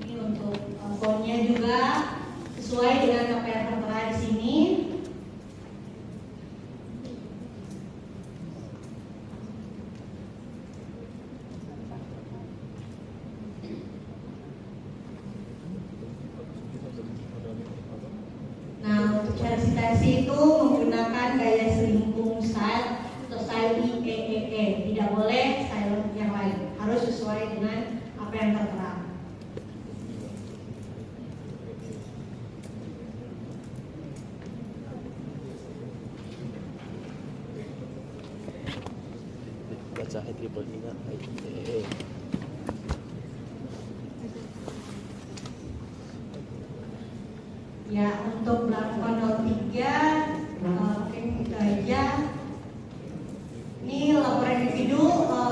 Ini untuk fontnya juga sesuai dengan apa yang tertera di sini. Nah, untuk cara citasi itu menggunakan gaya selingkung style atau style IEEE, tidak boleh style yang lain, harus sesuai dengan apa yang tertera. Baca IEEE. Ya, untuk belangko 03 mungkin itu aja. Ini laporan individu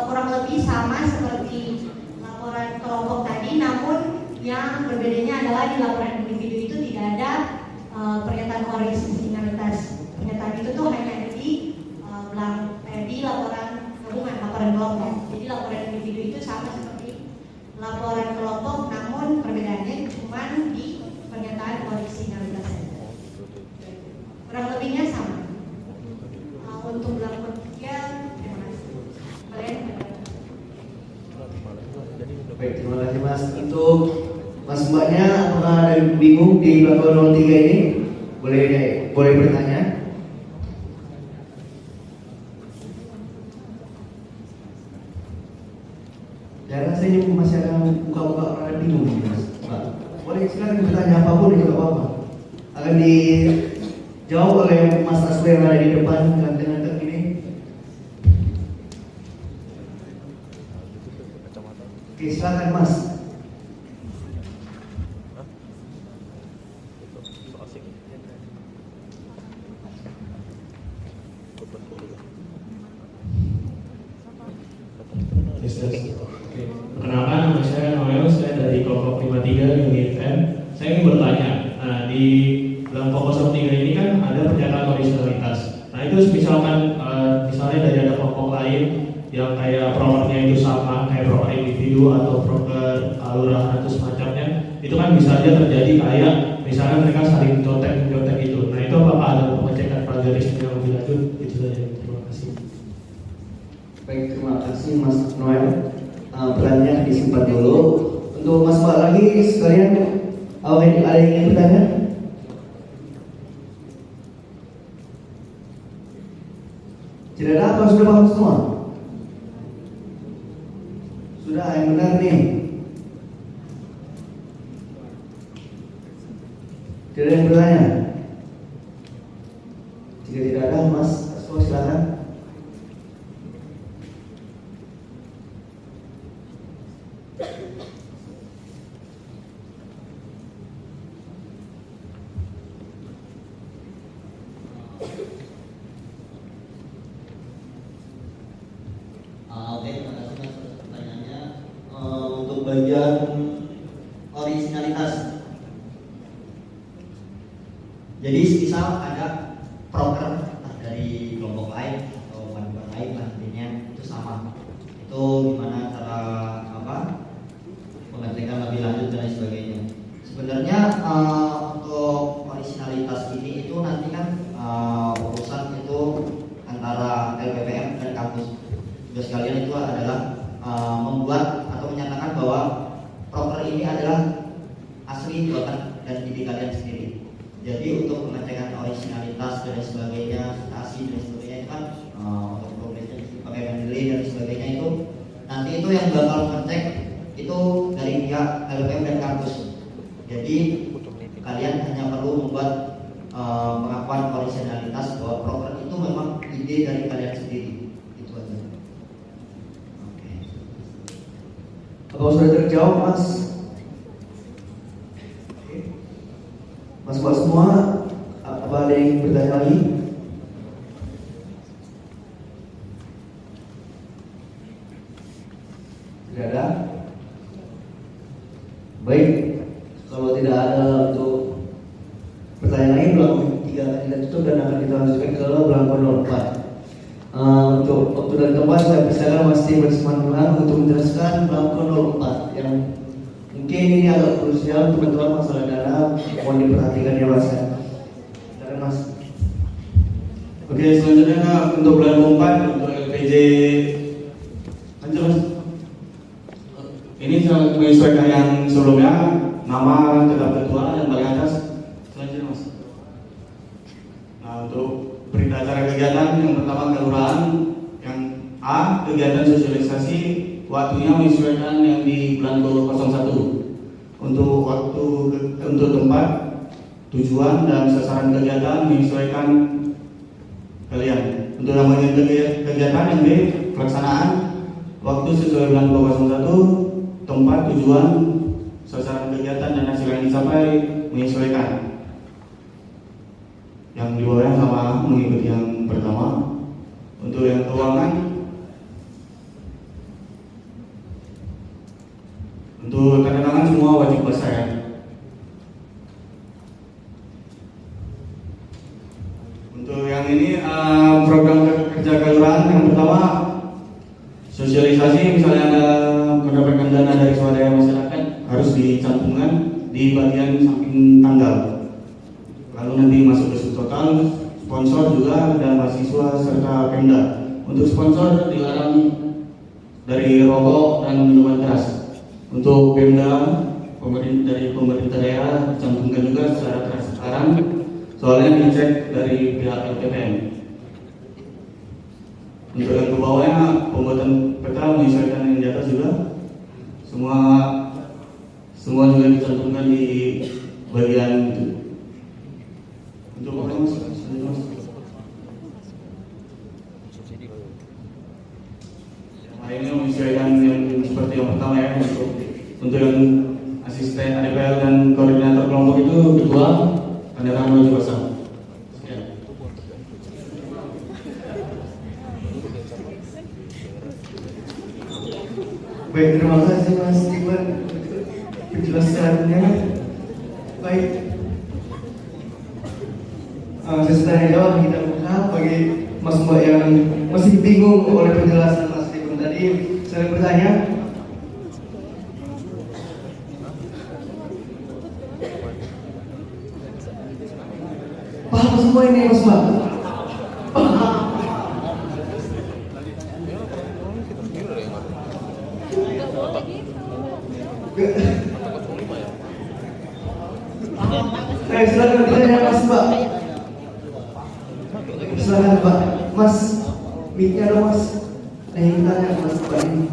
kurang lebih sama seperti laporan kelompok tadi, namun yang berbedanya adalah di laporan individu itu tidak ada pernyataan originalitas. Pernyataan itu tuh hanya ada di laporan gabungan, laporan kelompok. Jadi laporan individu itu sama seperti laporan kelompok, namun perbedaannya cuma di pernyataan originalitas. Kurang lebihnya sama. Untuk untuk belangko 3, terima kasih. Kalian Baik, terima kasih Mas. Untuk Mas Mbaknya, apakah ada yang bingung di belangko 03 ini? Boleh bertanya. Dan rasanya masih ada buka-buka orang yang bingung nih Mas. Mbak, boleh silakan bertanya apapun itu nggak apa-apa. Akan dijawab oleh Mas Aswe yang ada di depan dengan ini. Oke, silakan Mas. Perkenalkan, nama saya Noel, saya dari kelompok 53 unit M. Saya ingin bertanya, di belangko 03 ini kan ada pernyataan originalitas. Nah itu misalkan misalnya dari ada kelompok lain yang kayak prokernya itu sama kayak proker individu atau proker kelurahan atau semacamnya, itu kan bisa aja terjadi kayak misalnya mereka saling contek itu. Nah itu apakah ada pengecekan plagiarisme yang lebih lanjut? Itu saja. Terima kasih. Baik, terima kasih Mas Noel. Perannya disimpan dulu. Untuk Mas Mbak lagi sekalian, ada yang ingin bertanya? Tidak ada, apa sudah paham semua? Sudah, yang benar nih. Tidak ada yang bertanya? Jika tidak ada, Mas Aswa silakan. Oke, terima kasih Mas atas pertanyaannya. Untuk bagian originalitas, jadi misal ada proker dari kelompok lain atau panduan lain nantinya itu sama, itu gimana cara pengecekan lebih lanjut dan lain sebagainya. Sebenarnya untuk originalitas ini itu nanti kan urusan itu antara LPPM dan kampus. Tugas kalian itu adalah membuat atau menyatakan bahwa proker ini adalah asli buatan dan ide kalian sendiri. Jadi untuk pengecekan originalitas dan sebagainya, citasi dan sebagainya itu kan untuk progresnya pakai Mendeley dan sebagainya itu nanti itu yang bakal mengecek itu dari pihak LPM dan kampus. Jadi kalian hanya perlu membuat pengakuan originalitas bahwa proker itu memang ide dari kalian sendiri. Apa sudah terjawab Mas? Mas buat semua, apa ada yang bertanya lagi? Tidak ada? Baik, kalau tidak ada untuk pertanyaan lain, belangko 3 akan kita tutup dan akan kita lanjutkan ke belangko 04. Untuk waktu dan tempat saya persilakan Mas Tim Bersemangulan untuk menjelaskan belangko 04 yang mungkin ini agak krusial teman-teman, masalah dana mohon diperhatikan ya Mas. Silakan Mas. Oke, selanjutnya untuk belangko 4 untuk LPJ lanjut Mas. Ini menyesuaikan yang sebelumnya, nama tetap ketua yang paling atas. Selanjutnya Mas. Nah untuk berita acara kegiatan yang pertama kelurahan yang A, kegiatan sosialisasi waktunya menyesuaikan yang di belangko 01. Untuk waktu untuk tempat, tujuan dan sasaran kegiatan menyesuaikan kalian. Untuk yang bagian kegiatan yang B, pelaksanaan waktu sesuai belangko 01, tempat, tujuan, sasaran kegiatan dan hasil yang dicapai menyesuaikan. Yang di bawahnya sama mengikuti yang pertama. Untuk yang keuangan, untuk tanda tangan semua wajib basah ya. Untuk yang ini program kerja kelurahan yang pertama sosialisasi, misalnya ada mendapatkan dana dari swadaya masyarakat harus dicantumkan di bagian samping tanggal. Lalu nanti masuk ke subtotal sponsor juga dan mahasiswa serta Pemda. Untuk sponsor dilarang dari rokok dan minuman keras. Untuk Pemda dari pemerintah daerah dicantumkan juga secara transparan, soalnya dicek dari pihak LPPM. Untuk yang ke bawahnya pembuatan peta menyesuaikan yang di atas juga, semua juga dicantumkan di bagian itu. Untuk apa mas? Ini menyesuaikan yang seperti yang pertama ya, untuk yang asisten ADPL dan koordinator kelompok itu ketua tanda tangan wajib basah. Baik, terima kasih Mas Iwan penjelasannya. Baik, sesi tanya jawab kita buka bagi Mas Mbak yang masih bingung oleh penjelasan Mas Iwan tadi. Saya bertanya. Paham semua ini Mas Mbak? Paham. Silakan ditanya Mas Mbak. Silakan Mbak. Mas, mic-nya dong Mas. Yang tanya Mas Mbak ini.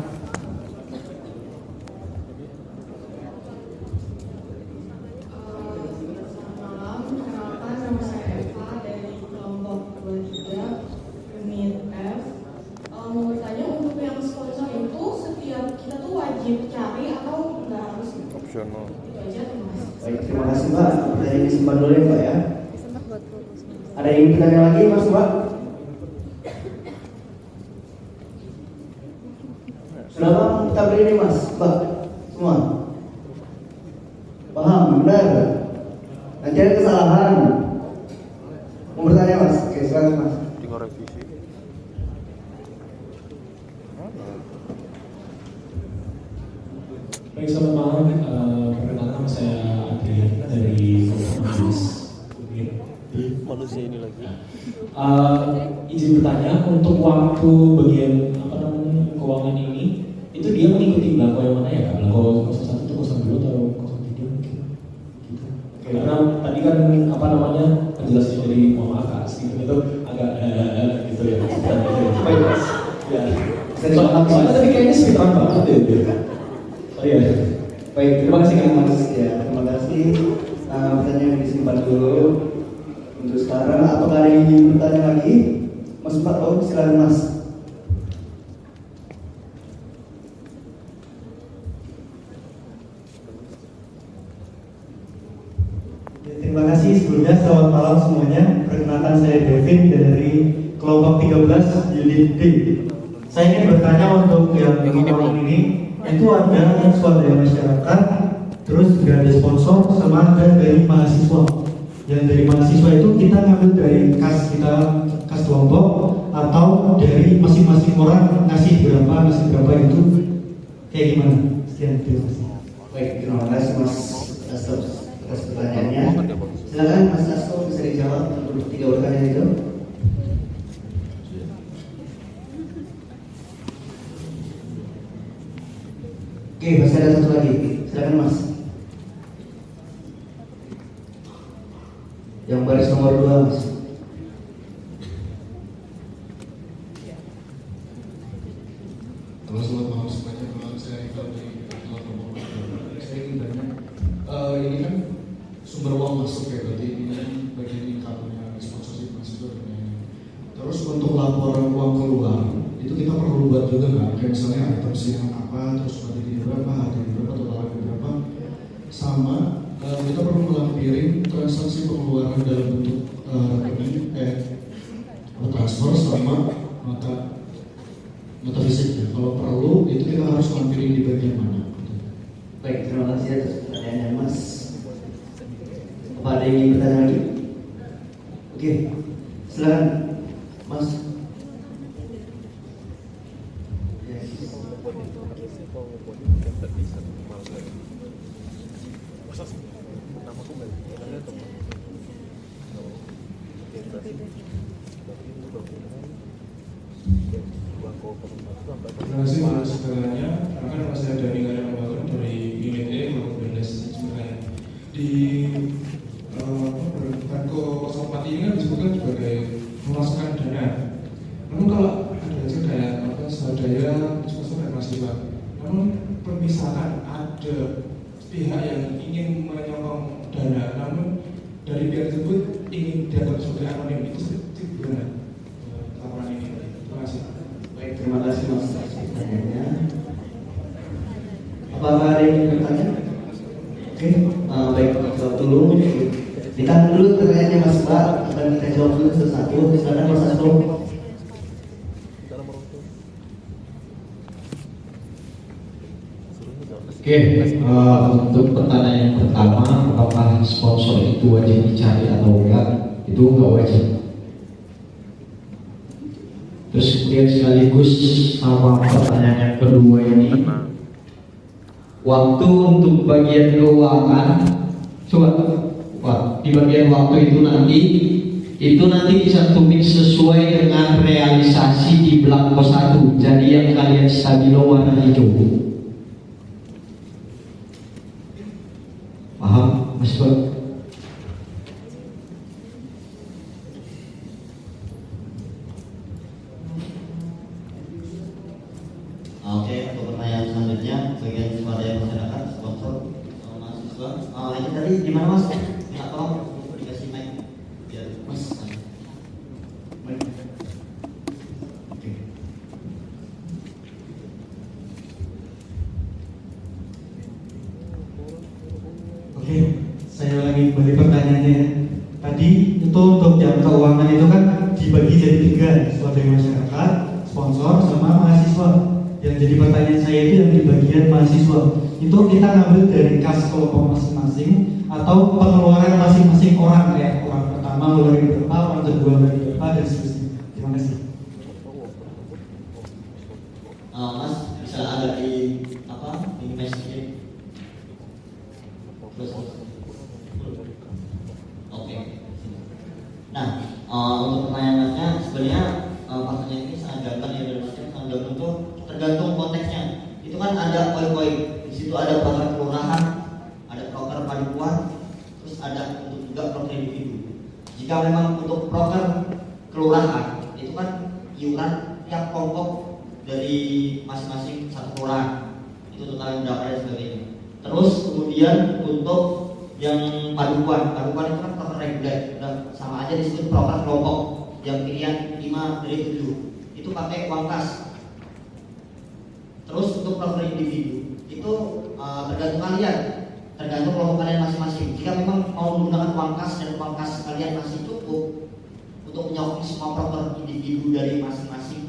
Baik, terima kasih Mbak. Pertanyaan disimpan dulu ya Mbak ya. Ada yang ingin bertanya lagi Mas Mbak? Sudah paham kita beri ini Mas Mbak? Semua? Paham? Benar? Nanti ada kesalahan. Mau bertanya Mas? Oke, silakan Mas. Tinggal revisi. Baik, selamat malam. Perkenalkan saya Adrian dari Komunitas Manusia ini lagi. Izin bertanya, untuk waktu bagian keuangan ini, itu dia mengikuti belangko yang mana ya Kak? Belangko 01 atau 02 atau 03 mungkin? Gitu. Karena tadi kan penjelasan dari Muhammad Kak itu agak gitu ya. Baik Mas. Ya. Soalnya tadi kayaknya speedrun banget ya. Oh iya. Baik, terima kasih Kang Mas ya. Terima kasih. Pertanyaan yang disimpan dulu. Untuk sekarang, apakah ada yang ingin bertanya lagi? Mas Mbak, silakan Mas. Ya, terima kasih sebelumnya. Selamat malam semuanya. Perkenalkan saya Devin dari kelompok 13 unit D. Saya ingin bertanya untuk yang ini. Itu ada swadaya masyarakat, terus juga ada sponsor, sama ada dari mahasiswa. Yang dari mahasiswa itu kita ngambil dari kas kelompok atau dari masing-masing orang ngasih berapa itu kayak gimana? Sekian, terima kasih. Baik, terima kasih Mas Asto atas pertanyaannya. Silakan Mas Asto bisa dijawab untuk 3 pertanyaan itu. Oke, masih ada satu lagi. Silakan Mas. Yang baris nomor 2 Mas. Halo, selamat malam semuanya. Saya Iqbal dari kelompok. Saya ingin tanya, ini kan sumber uang masuk ya, berarti ini bagian income-nya sponsorship mahasiswa dan lain-lain. Terus untuk laporan uang keluar itu kita perlu buat juga nggak? Kayak misalnya items yang apa, terus kuantitas berapa, harganya berapa, totalnya berapa, sama kita perlu melampirin transaksi pengeluaran dalam bentuk rekening transfer sama nota fisik ya. Kalau perlu itu kita harus lampirin di bagian mana? Baik, terima kasih atas pertanyaannya Mas. Apa ada yang ingin bertanya lagi? Oke, silakan Mas. Terima kasih untuk segalanya. Karena kan masih ada Ninggaran Membangun dari unit E maupun dan sebagainya. Di Blanko 04 ini kan disebutkan sebagai memasukkan dana. Namun kalau ada aja kayak swadaya, sponsor dan mahasiswa. Namun permisalkan ada pihak yang ingin menyokong dana, namun dari pihak tersebut ingin dianggap sebagai anonim, itu gimana laporan ini? Terima kasih. Baik, terima kasih Mas atas pertanyaannya. Apakah ada yang ingin bertanya? Oke, baik, jawab dulu. Ditahan dulu pertanyaannya Mas Mbak, akan kita jawab dulu satu-satu. Silakan Mas Asro. Oke, untuk pertanyaan yang pertama, apakah sponsor itu wajib dicari atau enggak? Itu enggak wajib. Terus kemudian sekaligus sama pertanyaan yang kedua ini, waktu untuk bagian keuangan, coba di bagian waktu itu nanti dicantumin sesuai dengan realisasi di Blanko 1. Jadi yang kalian stabilo warna hijau. Paham, Mas Bang? Oke, untuk pertanyaan selanjutnya bagian swadaya masyarakat, sponsor, mahasiswa. Ini tadi di mana Mas? Nggak tahu, dikasih mic biar Mas. Oke, saya ulangi kembali pertanyaannya. Tadi itu untuk jam keuangan itu kan dibagi jadi 3, swadaya masyarakat, sponsor, sama mahasiswa. Yang jadi pertanyaan saya itu yang di bagian mahasiswa. Itu kita ngambil dari kas kelompok masing-masing atau pengeluaran masing-masing orang, kayak orang pertama ngeluarin berapa, orang kedua ngeluarin berapa, dan seterusnya. Terima kasih. Mas bisa agak di minimize sedikit. Oke. Nah, untuk pertanyaan Masnya, sebenarnya pertanyaan ini sangat gampang ya, dari Masnya sangat gampang tuh tergantung konteksnya. Itu kan ada poin-poin. Di situ ada proker kelurahan, ada proker panipuan, terus ada untuk juga proker individu. Jika memang untuk proker kelurahan itu kan iuran tiap kelompok dari masing-masing satu kelurahan, itu totalnya berapa dan sebagainya. Terus kemudian untuk yang paduan itu kan proker reguler, udah sama aja disebut proker kelompok yang pilihan 5 dari 7 itu pakai uang kas. Terus untuk proker individu itu tergantung kalian, tergantung kelompok kalian masing-masing. Jika memang mau menggunakan uang kas dan uang kas kalian masih cukup untuk menyokong semua proker individu dari masing-masing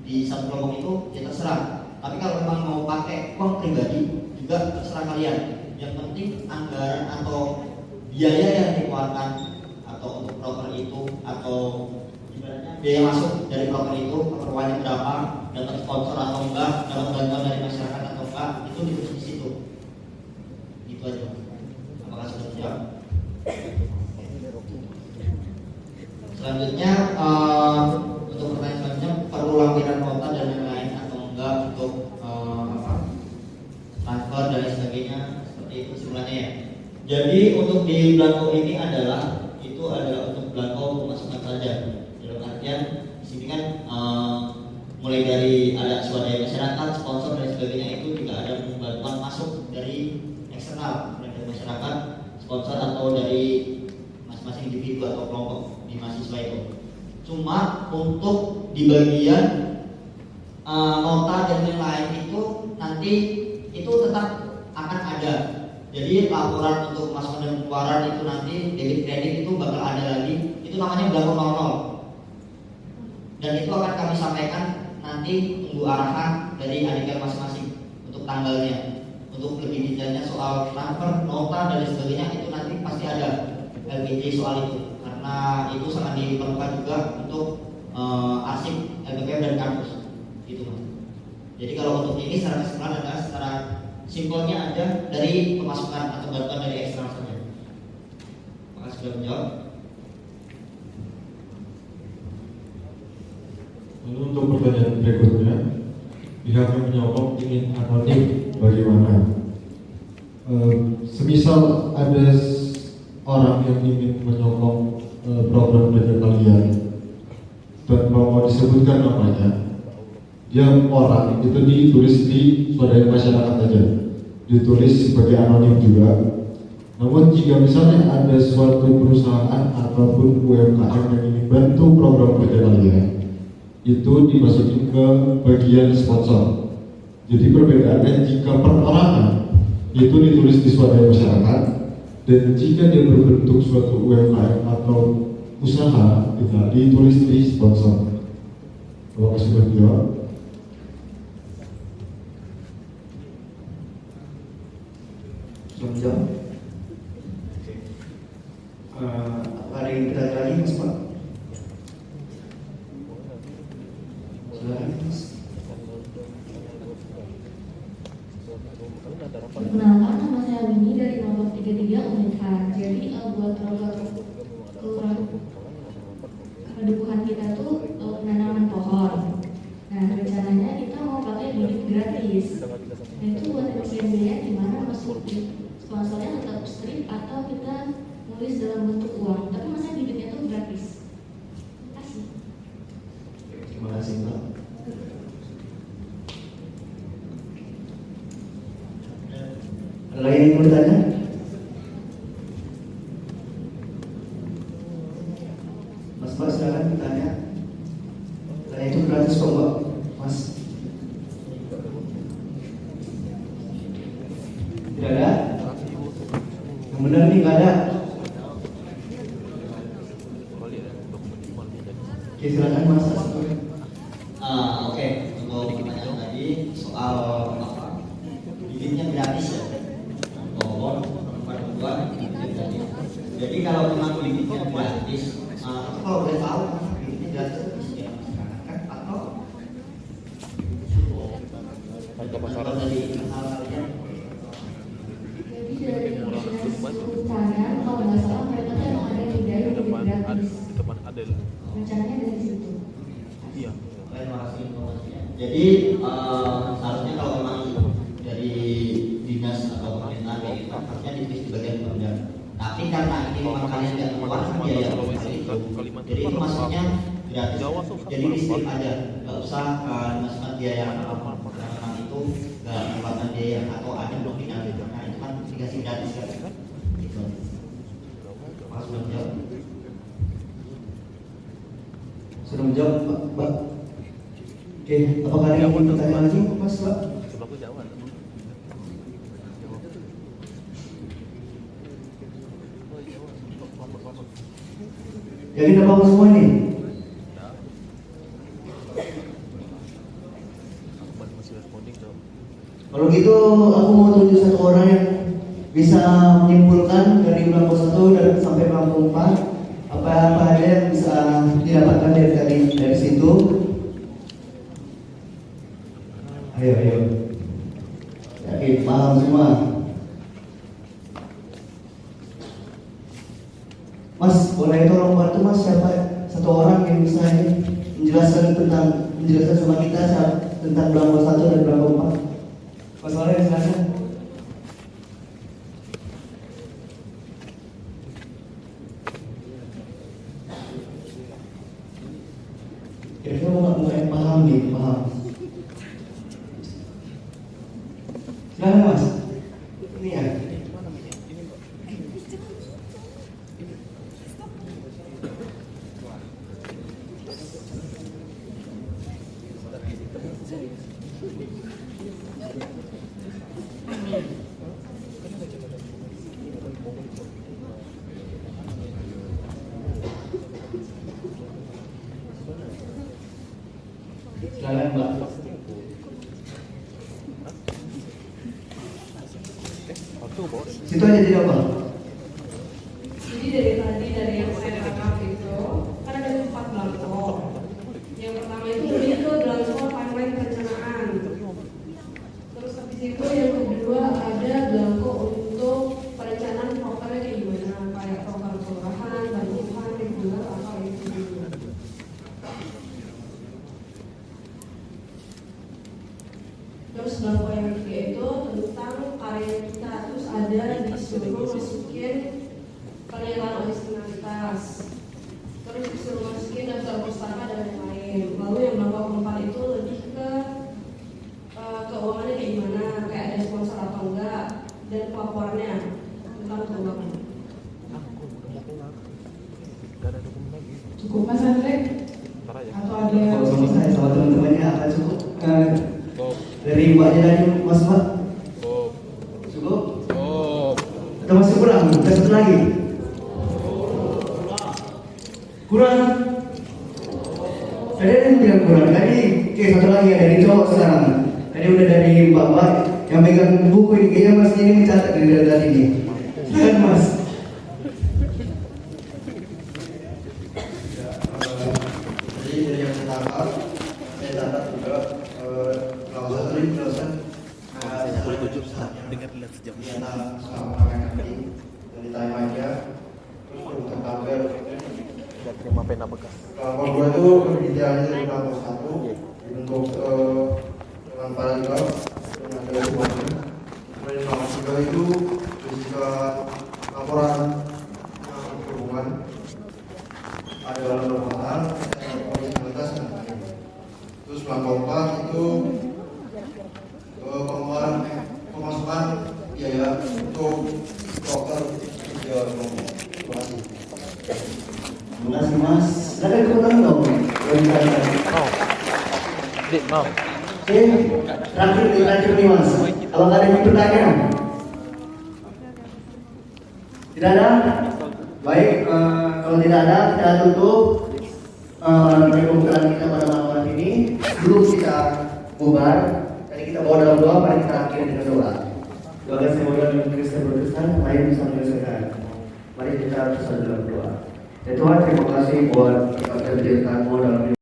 di satu kelompok itu, ya terserah. Tapi kalau memang mau pakai uang pribadi juga terserah kalian. Yang penting anggaran atau biaya yang dikeluarkan atau untuk proker itu atau ibaratnya biaya masuk dari proker itu, keperluannya berapa, dapat sponsor atau enggak, dapat bantuan dari masyarakat atau enggak, itu ditulis di situ. Itu aja. Apakah sudah siap? Selanjutnya untuk pertanyaan selanjutnya, perlu lampiran nota dan lain-lain atau enggak untuk transfer dan lain sebagainya, seperti itu simpulannya ya. Jadi untuk di Blanko ini adalah untuk Blanko pemasukan saja. Dalam artian di sini kan mulai dari ada swadaya masyarakat, sponsor dan sebagainya, itu juga ada bantuan masuk dari eksternal, dari masyarakat, sponsor atau dari masing-masing individu atau kelompok di mahasiswa itu. Cuma untuk di bagian nota dan lain-lain itu nanti itu tetap akan ada. Jadi laporan untuk pemasukan dan pengeluaran itu nanti debit kredit itu bakal ada lagi. Itu namanya Blanko 00. Dan itu akan kami sampaikan nanti, tunggu arahan dari adik masing-masing untuk tanggalnya. Untuk lebih detailnya soal transfer, nota dan sebagainya itu nanti pasti ada LPJ soal itu. Karena itu sangat diperlukan juga untuk arsip LPPM dan kampus. Gitu Mas. Jadi kalau untuk ini secara keseluruhan adalah secara simpelnya ada dari pemasukan atau bantuan dari eksternal saja. Makasih sudah menjawab. Lalu untuk pertanyaan berikutnya, pihak yang menyokong ingin anonim bagaimana? Semisal ada orang yang ingin menyokong program belajar kalian dan mau disebutkan namanya, dia orang itu ditulis di swadaya masyarakat aja, ditulis sebagai anonim juga. Namun jika misalnya ada suatu perusahaan ataupun UMKM yang ingin bantu program kerja kalian, itu dimasukin ke bagian sponsor. Jadi perbedaannya jika perorangan itu ditulis di swadaya masyarakat, dan jika dia berbentuk suatu UMKM atau usaha, itu ditulis di sponsor. Terima kasih beliau. Jawab. Ada yang kita lagi Mas Pak? Silakan Mas. Perkenalkan, nama saya Winnie dari nomor 33 Unitha. Jadi buat program kelurahan kedukuhan kita tuh penanaman pohon. Nah rencananya kita mau pakai bibit gratis. Nah itu buat pembagian biaya gimana, masuk sponsornya tetap strip atau kita nulis dalam bentuk uang, tapi masa bibitnya tuh gratis. Kasih. Terima kasih Mbak. Ada lagi yang mau ditanya? Mas Mbak silakan ditanya. Tanya itu gratis kok Mbak, Mas. Tidak ada? Yang benar nih nggak ada. Oke, silakan Mas. Oke, untuk pertanyaan tadi soal apa? Bibitnya gratis ya. Pohon perempuan bibitnya gratis. Jadi kalau memang bibitnya gratis, kalau boleh tahu bibitnya gratis ya masyarakat atau kalau tadi hal kalian. Jadi dari dinas kehutanan kalau nggak salah mereka tuh emang ada nyediain bibit gratis. Rencananya dari situ. Iya. Terima kasih informasinya. Jadi seharusnya kalau memang dari dinas atau pemerintahan kayak gitu, harusnya ditulis di bagian Pemda. Tapi karena ini memang kalian nggak mengeluarkan biaya sekali itu, jadi itu maksudnya gratis. Jadi listrik aja, nggak usah dimasukkan biaya apapun. Karena memang itu nggak mengeluarkan biaya atau ada nominal gitu. Nah itu kan dikasih gratis kan. Gitu. Mas menjawab. Sudah menjawab Mbak. Oke, apakah ada yang mau bertanya lagi Mas Mbak? Yakin apa semua nih? Kalau gitu aku mau tunjuk satu orang yang bisa menyimpulkan dari belangko 1 dan sampai belangko 4 apa aja yang bisa didapatkan dari situ. Ayo. Yakin paham semua? Mas, boleh tolong bantu Mas siapa satu orang yang bisa menjelaskan sama kita tentang belangko 1 dan belangko 4. Mas Oleh silakan. Kira-kira mau yang paham nih, paham. Silakan Mas. Ini ya. Silakan Mbak. Situ aja tidak Pak. Jadi dari tadi dari yang saya tangkap itu kan ada 4 belangko. Yang pertama itu lebih ke belangko timeline perencanaan. Terus habis itu yang kedua ada belangko untuk perencanaan prokernya kayak gimana, kayak proker kelurahan, bantuan, regular atau itu. Terus belangko yang ketiga itu tentang karya kita, terus ada disuruh masukin pernyataan originalitas, terus disuruh masukin daftar pustaka dan lain-lain. Lalu yang belangko keempat itu lebih ke keuangannya kayak gimana, kayak ada sponsor atau enggak, dan pelaporannya tentang keuangan. Cukup Mas Andre? Atau ada yang sama saya sama teman-temannya akan cukup. Dari mbaknya tadi Mas Mbak? Cukup? Atau masih kurang? Ada satu lagi? Kurang? Tadi ada yang bilang kurang. Tadi oke, satu lagi ya dari cowok sekarang. Tadi udah dari mbak-mbak yang megang buku ini, kayaknya Mas ini mencatat dari tadi ini. Silakan Mas. Jadi dari yang saya tangkap juga kalau saya tadi penjelasan dengar lihat sejam dari time aja terus untuk tabel nggak terima pena bekas. kalau gue itu idealnya dari kelompok 1 untuk dengan paragraf dengan ada hubungannya. Kemudian kelompok 3 itu juga laporan hubungan ada dalam beberapa hal originalitas dan lain. Terus kelompok 4 itu pengeluaran pemasukan biaya untuk broker tiga kelompok. Terima kasih. Terima kasih Mas. Silakan kurang dong. Mau. Oke, terakhir nih Mas. Kalau nggak ada yang pertanyaan, tidak ada. Baik, kalau tidak ada kita tutup pembukaan kita pada malam hari ini. Sebelum kita bubar, tadi kita bawa dalam doa, mari kita akhiri dengan doa. Doa saya bawa dengan Kristen Protestan, mari bisa menyelesaikan. Mari kita bersama dalam doa. Ya Tuhan, terima kasih buat kita hadirkanmu dalam